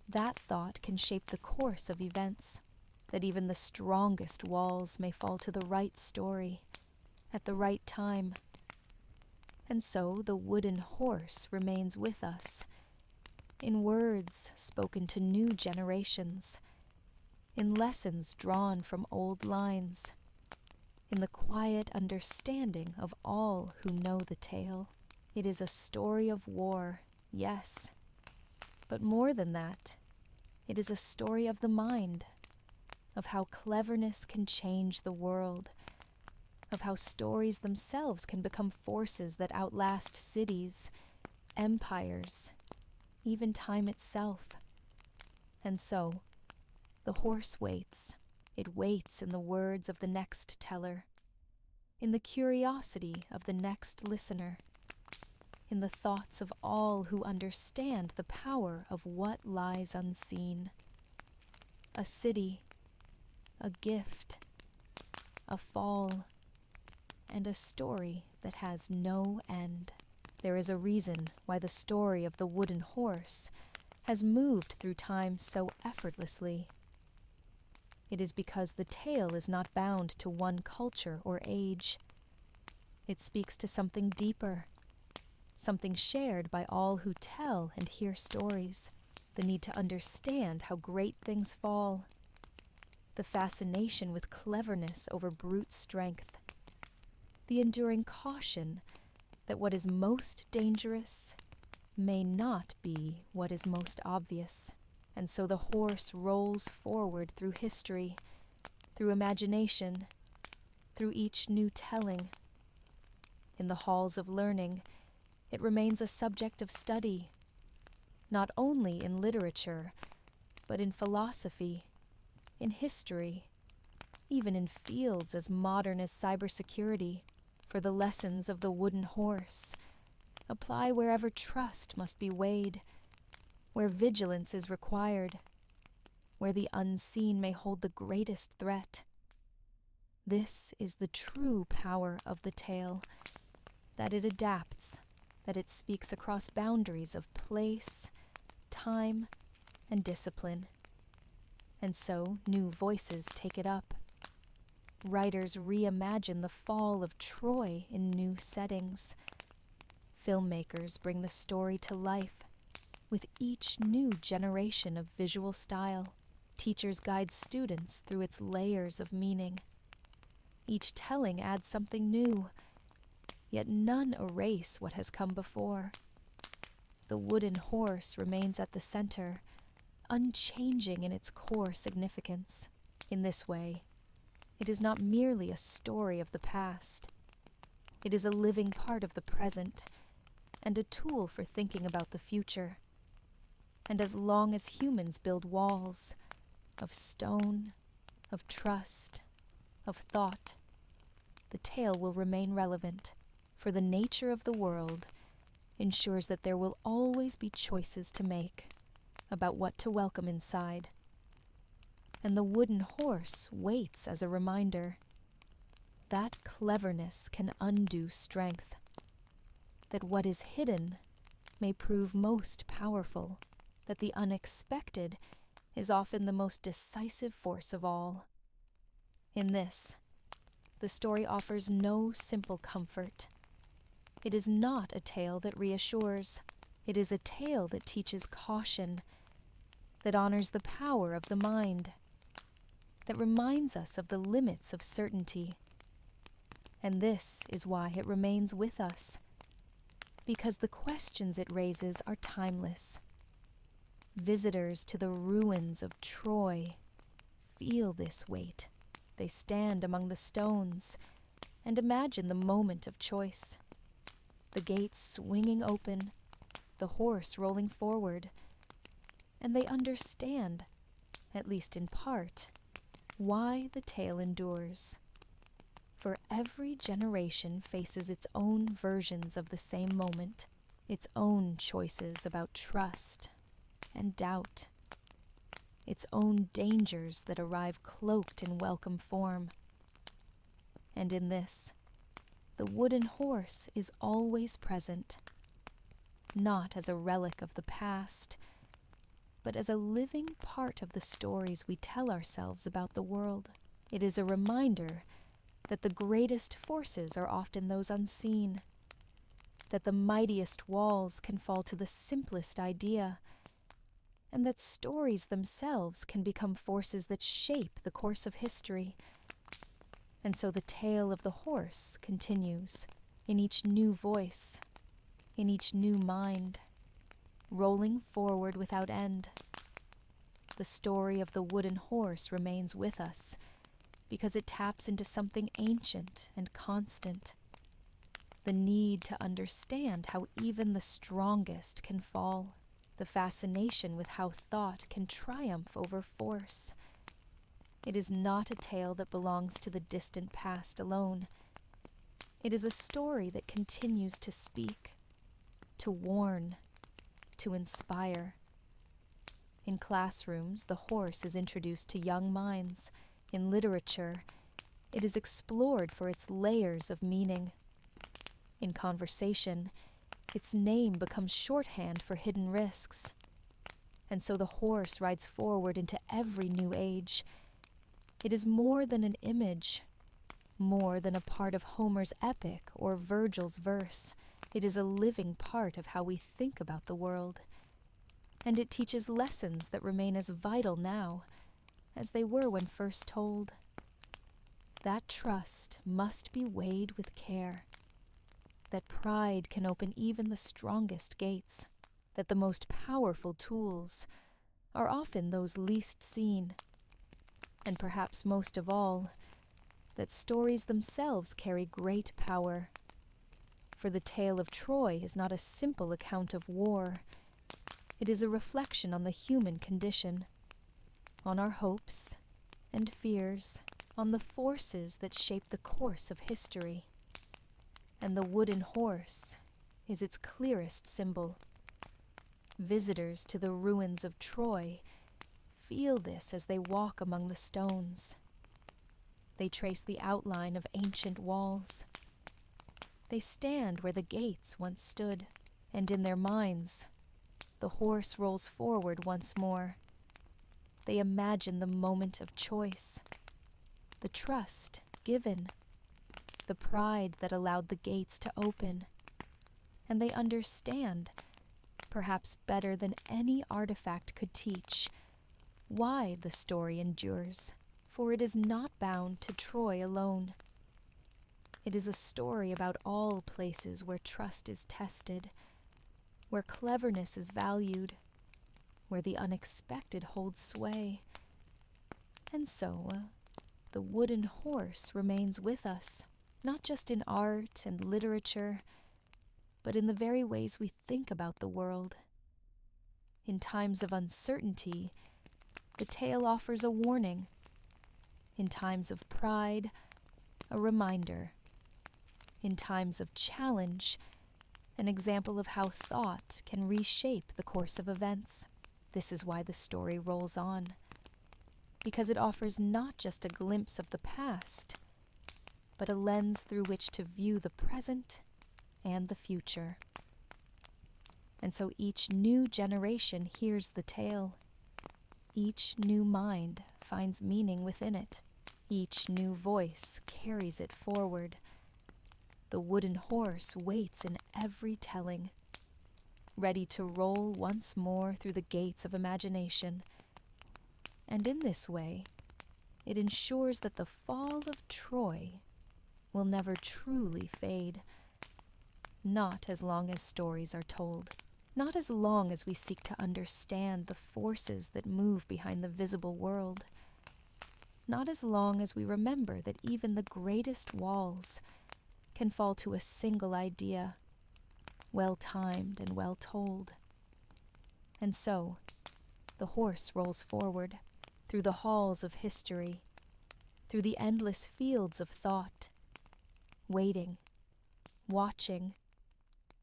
[SPEAKER 1] That thought can shape the course of events, that even the strongest walls may fall to the right story, at the right time. And so the wooden horse remains with us, in words spoken to new generations, in lessons drawn from old lines, in the quiet understanding of all who know the tale. It is a story of war, yes, but more than that, it is a story of the mind, of how cleverness can change the world, of how stories themselves can become forces that outlast cities, empires, even time itself. And so, the horse waits. It waits in the words of the next teller, in the curiosity of the next listener, in the thoughts of all who understand the power of what lies unseen. A city, a gift, a fall, and a story that has no end. There is a reason why the story of the wooden horse has moved through time so effortlessly. It is because the tale is not bound to one culture or age. It speaks to something deeper, something shared by all who tell and hear stories, the need to understand how great things fall, the fascination with cleverness over brute strength, the enduring caution that what is most dangerous may not be what is most obvious. And so the horse rolls forward through history, through imagination, through each new telling. In the halls of learning, it remains a subject of study, not only in literature, but in philosophy, in history, even in fields as modern as cybersecurity. For the lessons of the wooden horse apply wherever trust must be weighed, where vigilance is required, where the unseen may hold the greatest threat. This is the true power of the tale, that it adapts, that it speaks across boundaries of place, time, and discipline. And so new voices take it up. Writers reimagine the fall of Troy in new settings. Filmmakers bring the story to life with each new generation of visual style. Teachers guide students through its layers of meaning. Each telling adds something new, yet none erase what has come before. The wooden horse remains at the center, unchanging in its core significance. In this way, it is not merely a story of the past. It is a living part of the present, and a tool for thinking about the future. And as long as humans build walls of stone, of trust, of thought, the tale will remain relevant, for the nature of the world ensures that there will always be choices to make about what to welcome inside. And the wooden horse waits as a reminder that cleverness can undo strength, that what is hidden may prove most powerful, that the unexpected is often the most decisive force of all. In this, the story offers no simple comfort. It is not a tale that reassures. It is a tale that teaches caution, that honors the power of the mind, that reminds us of the limits of certainty. And this is why it remains with us, because the questions it raises are timeless. Visitors to the ruins of Troy feel this weight. They stand among the stones and imagine the moment of choice. The gates swinging open, the horse rolling forward, and they understand, at least in part, why the tale endures. For every generation faces its own versions of the same moment, its own choices about trust and doubt, its own dangers that arrive cloaked in welcome form. And in this, the wooden horse is always present, not as a relic of the past, but as a living part of the stories we tell ourselves about the world. It is a reminder that the greatest forces are often those unseen, that the mightiest walls can fall to the simplest idea, and that stories themselves can become forces that shape the course of history. And so the tale of the horse continues, in each new voice, in each new mind, rolling forward without end. The story of the wooden horse remains with us because it taps into something ancient and constant, the need to understand how even the strongest can fall, the fascination with how thought can triumph over force. It is not a tale that belongs to the distant past alone. It is a story that continues to speak, to warn, to inspire. In classrooms, the horse is introduced to young minds. In literature, it is explored for its layers of meaning. In conversation, its name becomes shorthand for hidden risks. And so the horse rides forward into every new age. It is more than an image, more than a part of Homer's epic or Virgil's verse. It is a living part of how we think about the world. And it teaches lessons that remain as vital now as they were when first told. That trust must be weighed with care, that pride can open even the strongest gates, that the most powerful tools are often those least seen, and perhaps most of all, that stories themselves carry great power. For the tale of Troy is not a simple account of war. It is a reflection on the human condition, on our hopes and fears, on the forces that shape the course of history. And the wooden horse is its clearest symbol. Visitors to the ruins of Troy feel this as they walk among the stones. They trace the outline of ancient walls. They stand where the gates once stood, and in their minds, the horse rolls forward once more. They imagine the moment of choice, the trust given, the pride that allowed the gates to open. And they understand, perhaps better than any artifact could teach, why the story endures, for it is not bound to Troy alone. It is a story about all places where trust is tested, where cleverness is valued, where the unexpected holds sway. And so, the wooden horse remains with us, not just in art and literature, but in the very ways we think about the world. In times of uncertainty, the tale offers a warning. In times of pride, a reminder. In times of challenge, an example of how thought can reshape the course of events. This is why the story rolls on, because it offers not just a glimpse of the past, but a lens through which to view the present and the future. And so each new generation hears the tale. Each new mind finds meaning within it. Each new voice carries it forward. The wooden horse waits in every telling, ready to roll once more through the gates of imagination. And in this way, it ensures that the fall of Troy will never truly fade. Not as long as stories are told. Not as long as we seek to understand the forces that move behind the visible world. Not as long as we remember that even the greatest walls can fall to a single idea, well-timed and well-told. And so, the horse rolls forward, through the halls of history, through the endless fields of thought, waiting, watching,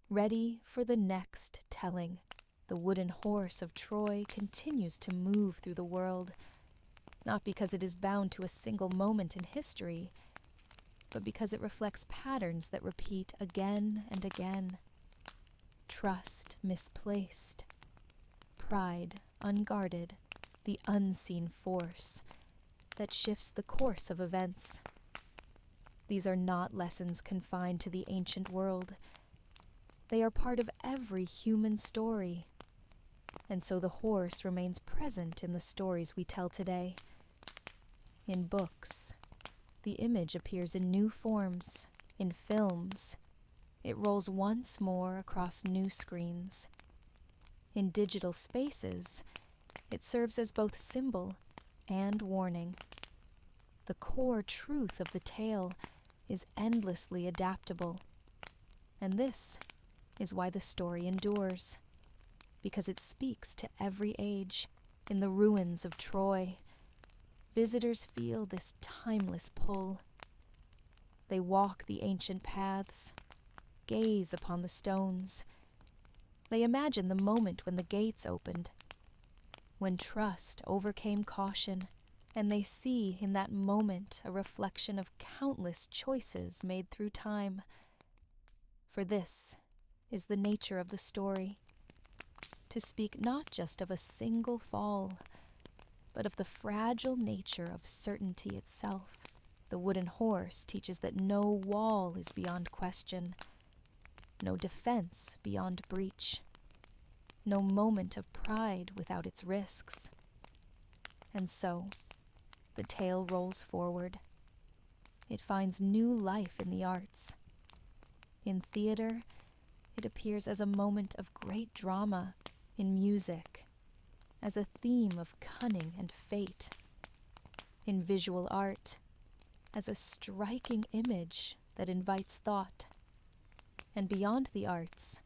[SPEAKER 1] ready for the next telling. The wooden horse of Troy continues to move through the world, not because it is bound to a single moment in history, but because it reflects patterns that repeat again and again. Trust misplaced, pride unguarded, the unseen force that shifts the course of events. These are not lessons confined to the ancient world. They are part of every human story. And so the horse remains present in the stories we tell today. In books, the image appears in new forms. In films, it rolls once more across new screens. In digital spaces, it serves as both symbol and warning. The core truth of the tale is endlessly adaptable. And this is why the story endures, because it speaks to every age. In the ruins of Troy, visitors feel this timeless pull. They walk the ancient paths, gaze upon the stones. They imagine the moment when the gates opened, when trust overcame caution, and they see in that moment a reflection of countless choices made through time. For this is the nature of the story, to speak not just of a single fall, but of the fragile nature of certainty itself. The wooden horse teaches that no wall is beyond question, no defense beyond breach, no moment of pride without its risks. And so, the tale rolls forward. It finds new life in the arts. In theater, it appears as a moment of great drama. In music, as a theme of cunning and fate. In visual art, as a striking image that invites thought. And beyond the arts,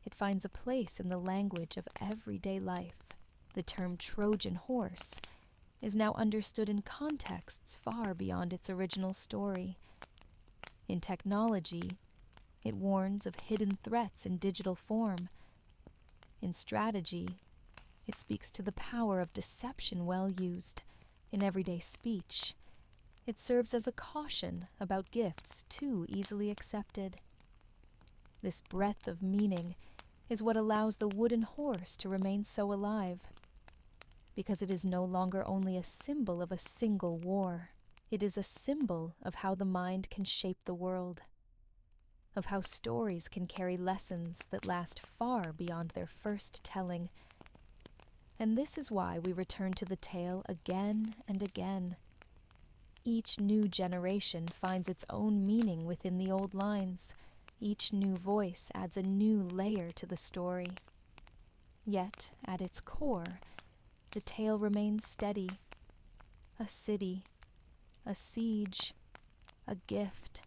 [SPEAKER 1] it finds a place in the language of everyday life. The term Trojan horse is now understood in contexts far beyond its original story. In technology, it warns of hidden threats in digital form. In strategy, it speaks to the power of deception well used. In everyday speech, it serves as a caution about gifts too easily accepted. This breadth of meaning is what allows the wooden horse to remain so alive, because it is no longer only a symbol of a single war. It is a symbol of how the mind can shape the world, of how stories can carry lessons that last far beyond their first telling. And this is why we return to the tale again and again. Each new generation finds its own meaning within the old lines. Each new voice adds a new layer to the story. Yet, at its core, the tale remains steady. A city, a siege, a gift,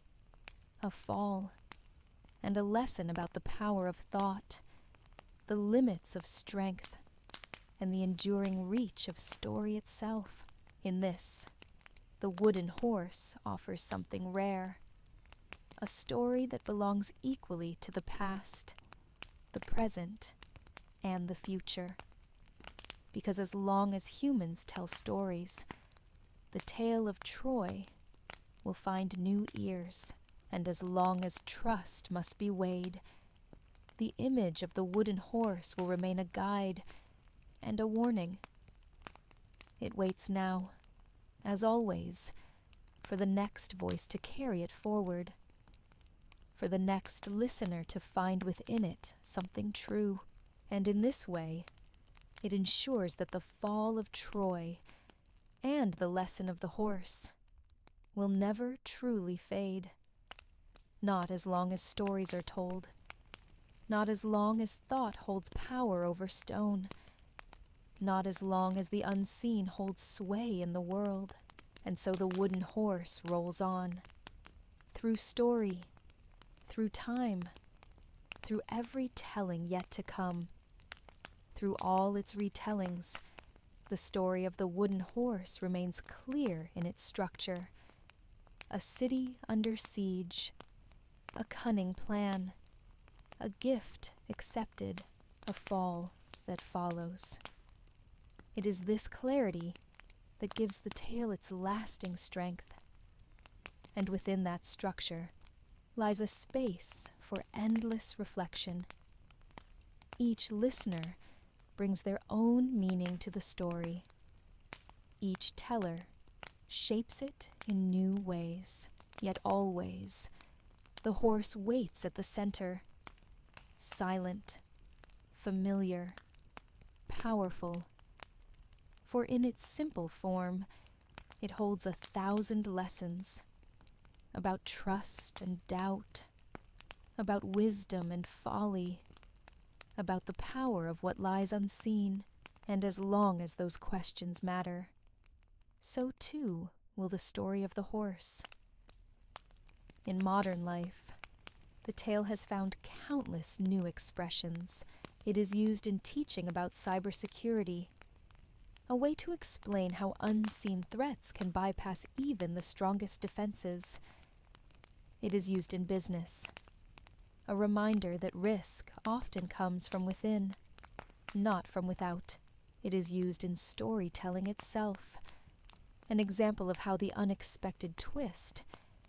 [SPEAKER 1] a fall, and a lesson about the power of thought, the limits of strength, and the enduring reach of story itself. In this, the wooden horse offers something rare, a story that belongs equally to the past, the present, and the future. Because as long as humans tell stories, the tale of Troy will find new ears. And as long as trust must be weighed, the image of the wooden horse will remain a guide and a warning. It waits now, as always, for the next voice to carry it forward, for the next listener to find within it something true. And in this way, it ensures that the fall of Troy and the lesson of the horse will never truly fade. Not as long as stories are told, not as long as thought holds power over stone, not as long as the unseen holds sway in the world. And so the wooden horse rolls on, through story, through time, through every telling yet to come. Through all its retellings, the story of the wooden horse remains clear in its structure, A city under siege, a cunning plan, a gift accepted, a fall that follows. It is this clarity that gives the tale its lasting strength. And within that structure lies a space for endless reflection. Each listener brings their own meaning to the story. Each teller shapes it in new ways, yet always the horse waits at the center, silent, familiar, powerful. For in its simple form, it holds 1,000 lessons about trust and doubt, about wisdom and folly, about the power of what lies unseen. And as long as those questions matter, so too will the story of the horse. In modern life, the tale has found countless new expressions. It is used in teaching about cybersecurity, a way to explain how unseen threats can bypass even the strongest defenses. It is used in business, a reminder that risk often comes from within, not from without. It is used in storytelling itself, an example of how the unexpected twist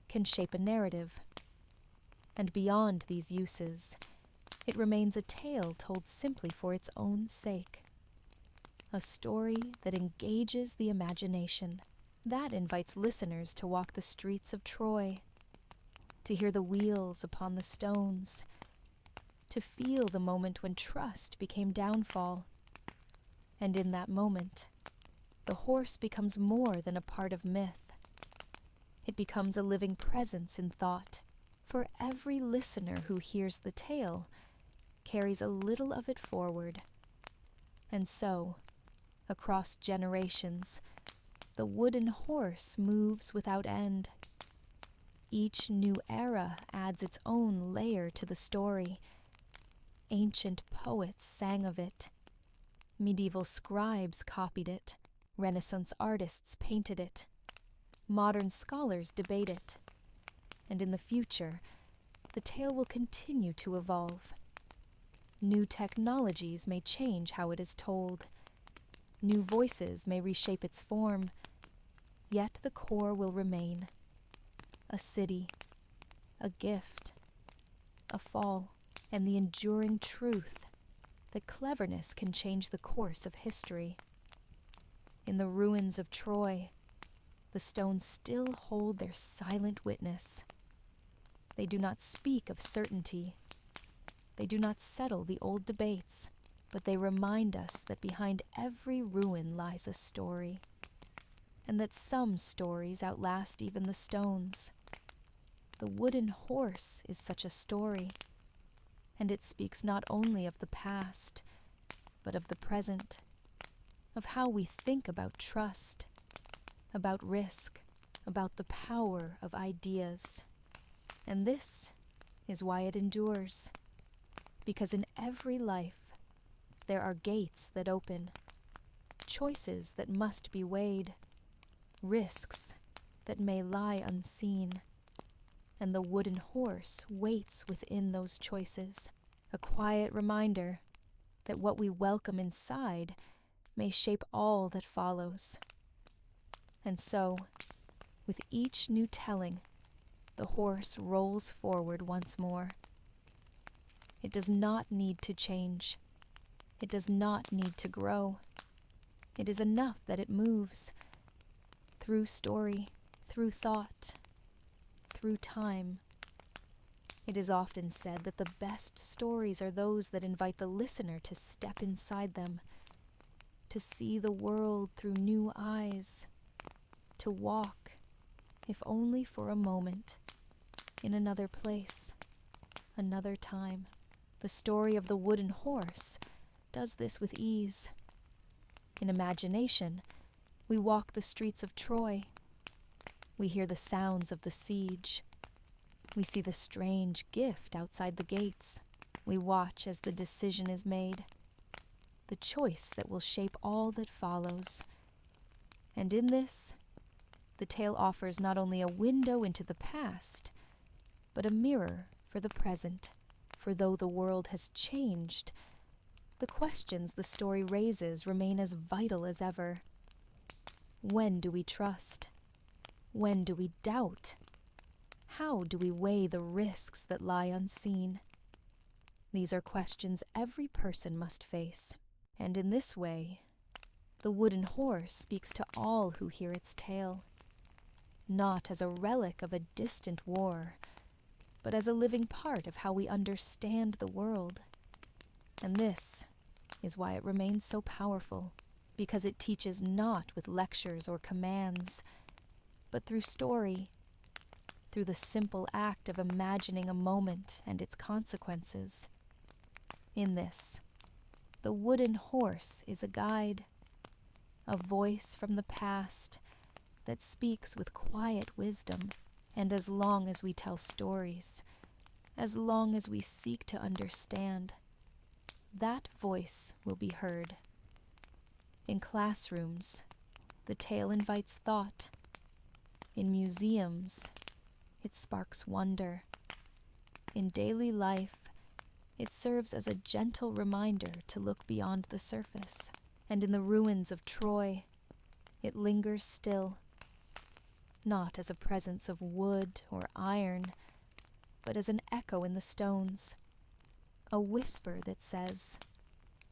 [SPEAKER 1] can shape a narrative. And beyond these uses, it remains a tale told simply for its own sake. A story that engages the imagination, that invites listeners to walk the streets of Troy, to hear the wheels upon the stones, to feel the moment when trust became downfall. And in that moment, the horse becomes more than a part of myth. It becomes a living presence in thought, for every listener who hears the tale carries a little of it forward. And so, across generations, the wooden horse moves without end. Each new era adds its own layer to the story. Ancient poets sang of it. Medieval scribes copied it. Renaissance artists painted it. Modern scholars debate it. And in the future, the tale will continue to evolve. New technologies may change how it is told. New voices may reshape its form. Yet the core will remain. A city, a gift, a fall, and the enduring truth that cleverness can change the course of history. In the ruins of Troy, the stones still hold their silent witness. They do not speak of certainty. They do not settle the old debates, but they remind us that behind every ruin lies a story, and that some stories outlast even the stones. The wooden horse is such a story, and it speaks not only of the past, but of the present, of how we think about trust, about risk, about the power of ideas. And this is why it endures, because in every life there are gates that open, choices that must be weighed, risks that may lie unseen, and the wooden horse waits within those choices, a quiet reminder that what we welcome inside may shape all that follows. And so, with each new telling, the horse rolls forward once more. It does not need to change. It does not need to grow. It is enough that it moves through story, through thought, through time. It is often said that the best stories are those that invite the listener to step inside them, to see the world through new eyes, to walk, if only for a moment, in another place, another time. The story of the wooden horse does this with ease. In imagination, we walk the streets of Troy. We hear the sounds of the siege. We see the strange gift outside the gates. We watch as the decision is made, the choice that will shape all that follows. And in this, the tale offers not only a window into the past, but a mirror for the present. For though the world has changed, the questions the story raises remain as vital as ever. When do we trust? When do we doubt? How do we weigh the risks that lie unseen? These are questions every person must face, and in this way, the wooden horse speaks to all who hear its tale, not as a relic of a distant war, but as a living part of how we understand the world. And this is why it remains so powerful, because it teaches not with lectures or commands, but through story, through the simple act of imagining a moment and its consequences. In this, the wooden horse is a guide, a voice from the past that speaks with quiet wisdom. And as long as we tell stories, as long as we seek to understand, that voice will be heard. In classrooms, the tale invites thought. In museums, it sparks wonder. In daily life, it serves as a gentle reminder to look beyond the surface. And in the ruins of Troy, it lingers still, not as a presence of wood or iron, but as an echo in the stones, a whisper that says,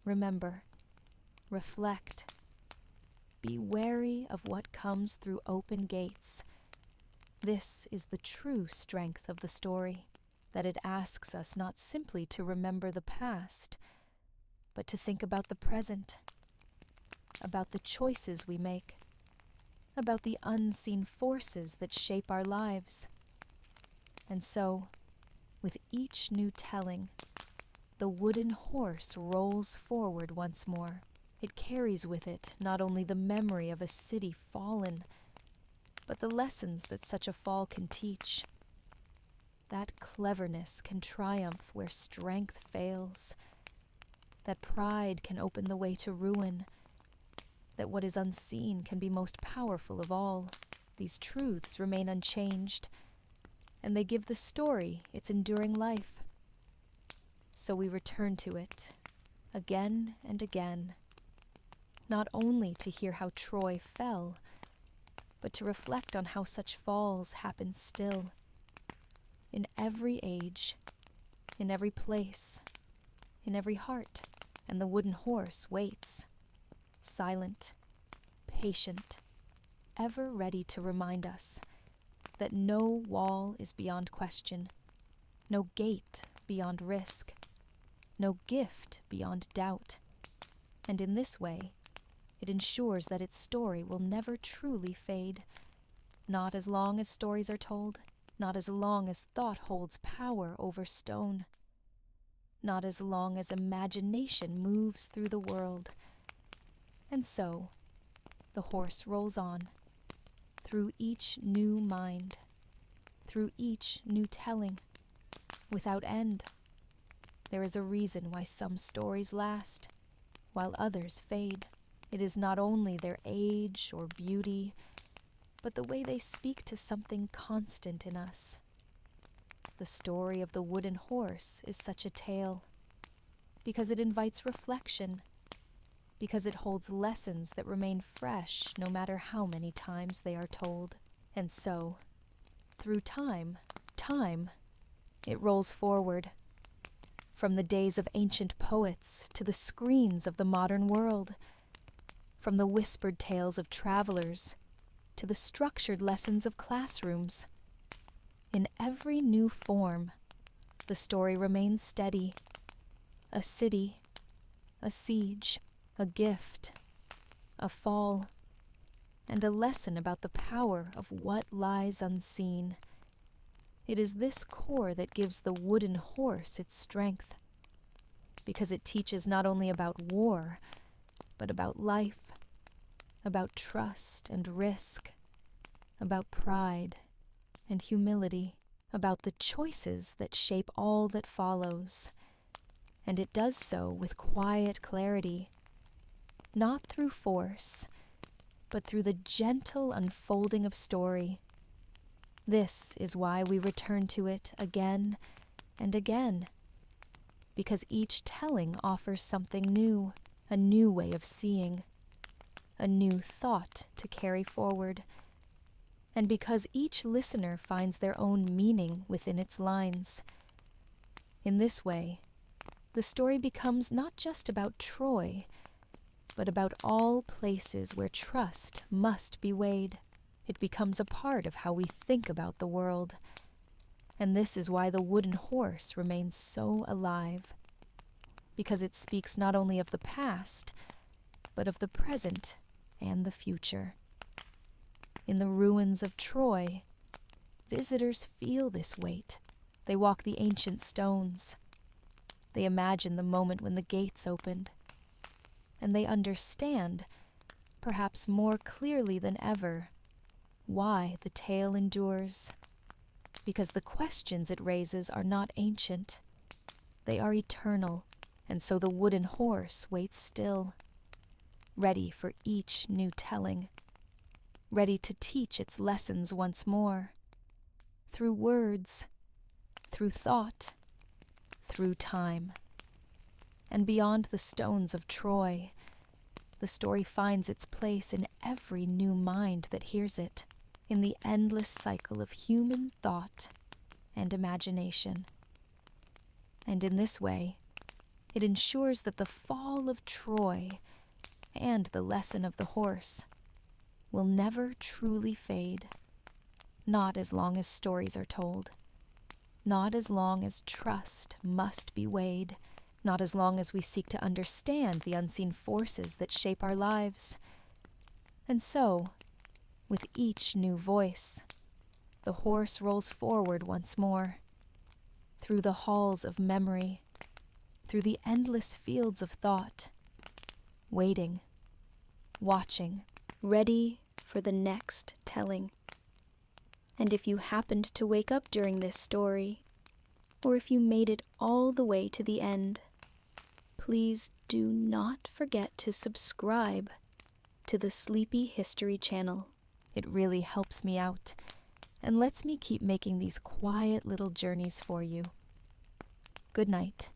[SPEAKER 1] remember, reflect, be wary of what comes through open gates. This is the true strength of the story, that it asks us not simply to remember the past, but to think about the present, about the choices we make, about the unseen forces that shape our lives. And so, with each new telling, the wooden horse rolls forward once more. It carries with it not only the memory of a city fallen, but the lessons that such a fall can teach. That cleverness can triumph where strength fails, that pride can open the way to ruin, that what is unseen can be most powerful of all. These truths remain unchanged, and they give the story its enduring life. So we return to it, again and again, not only to hear how Troy fell, but to reflect on how such falls happen still, in every age, in every place, in every heart. And the wooden horse waits, silent, patient, ever ready to remind us that no wall is beyond question, no gate beyond risk, no gift beyond doubt. And in this way, it ensures that its story will never truly fade, not as long as stories are told, not as long as thought holds power over stone, not as long as imagination moves through the world. And so, the horse rolls on, through each new mind, through each new telling, without end. There is a reason why some stories last, while others fade. It is not only their age or beauty, but the way they speak to something constant in us. The story of the wooden horse is such a tale, because it invites reflection, because it holds lessons that remain fresh no matter how many times they are told. And so, through time, it rolls forward, from the days of ancient poets to the screens of the modern world, from the whispered tales of travelers to the structured lessons of classrooms. In every new form, the story remains steady. A city, a siege, a gift, a fall, and a lesson about the power of what lies unseen. It is this core that gives the wooden horse its strength, because it teaches not only about war, but about life, about trust and risk, about pride and humility, about the choices that shape all that follows. And it does so with quiet clarity, not through force, but through the gentle unfolding of story. This is why we return to it again and again, because each telling offers something new, a new way of seeing, a new thought to carry forward, and because each listener finds their own meaning within its lines. In this way, the story becomes not just about Troy, but about all places where trust must be weighed. It becomes a part of how we think about the world. And this is why the wooden horse remains so alive, because it speaks not only of the past, but of the present and the future. In the ruins of Troy, visitors feel this weight. They walk the ancient stones. They imagine the moment when the gates opened. And they understand, perhaps more clearly than ever, why the tale endures. Because the questions it raises are not ancient. They are eternal, and so the wooden horse waits still, ready for each new telling, ready to teach its lessons once more, through words, through thought, through time. And beyond the stones of Troy, the story finds its place in every new mind that hears it, in the endless cycle of human thought and imagination. And in this way, it ensures that the fall of Troy and the lesson of the horse will never truly fade, not as long as stories are told, not as long as trust must be weighed, not as long as we seek to understand the unseen forces that shape our lives. And so, with each new voice, the horse rolls forward once more, through the halls of memory, through the endless fields of thought, waiting, watching, ready for the next telling. And if you happened to wake up during this story, or if you made it all the way to the end, please do not forget to subscribe to the Sleepy History channel. It really helps me out and lets me keep making these quiet little journeys for you. Good night.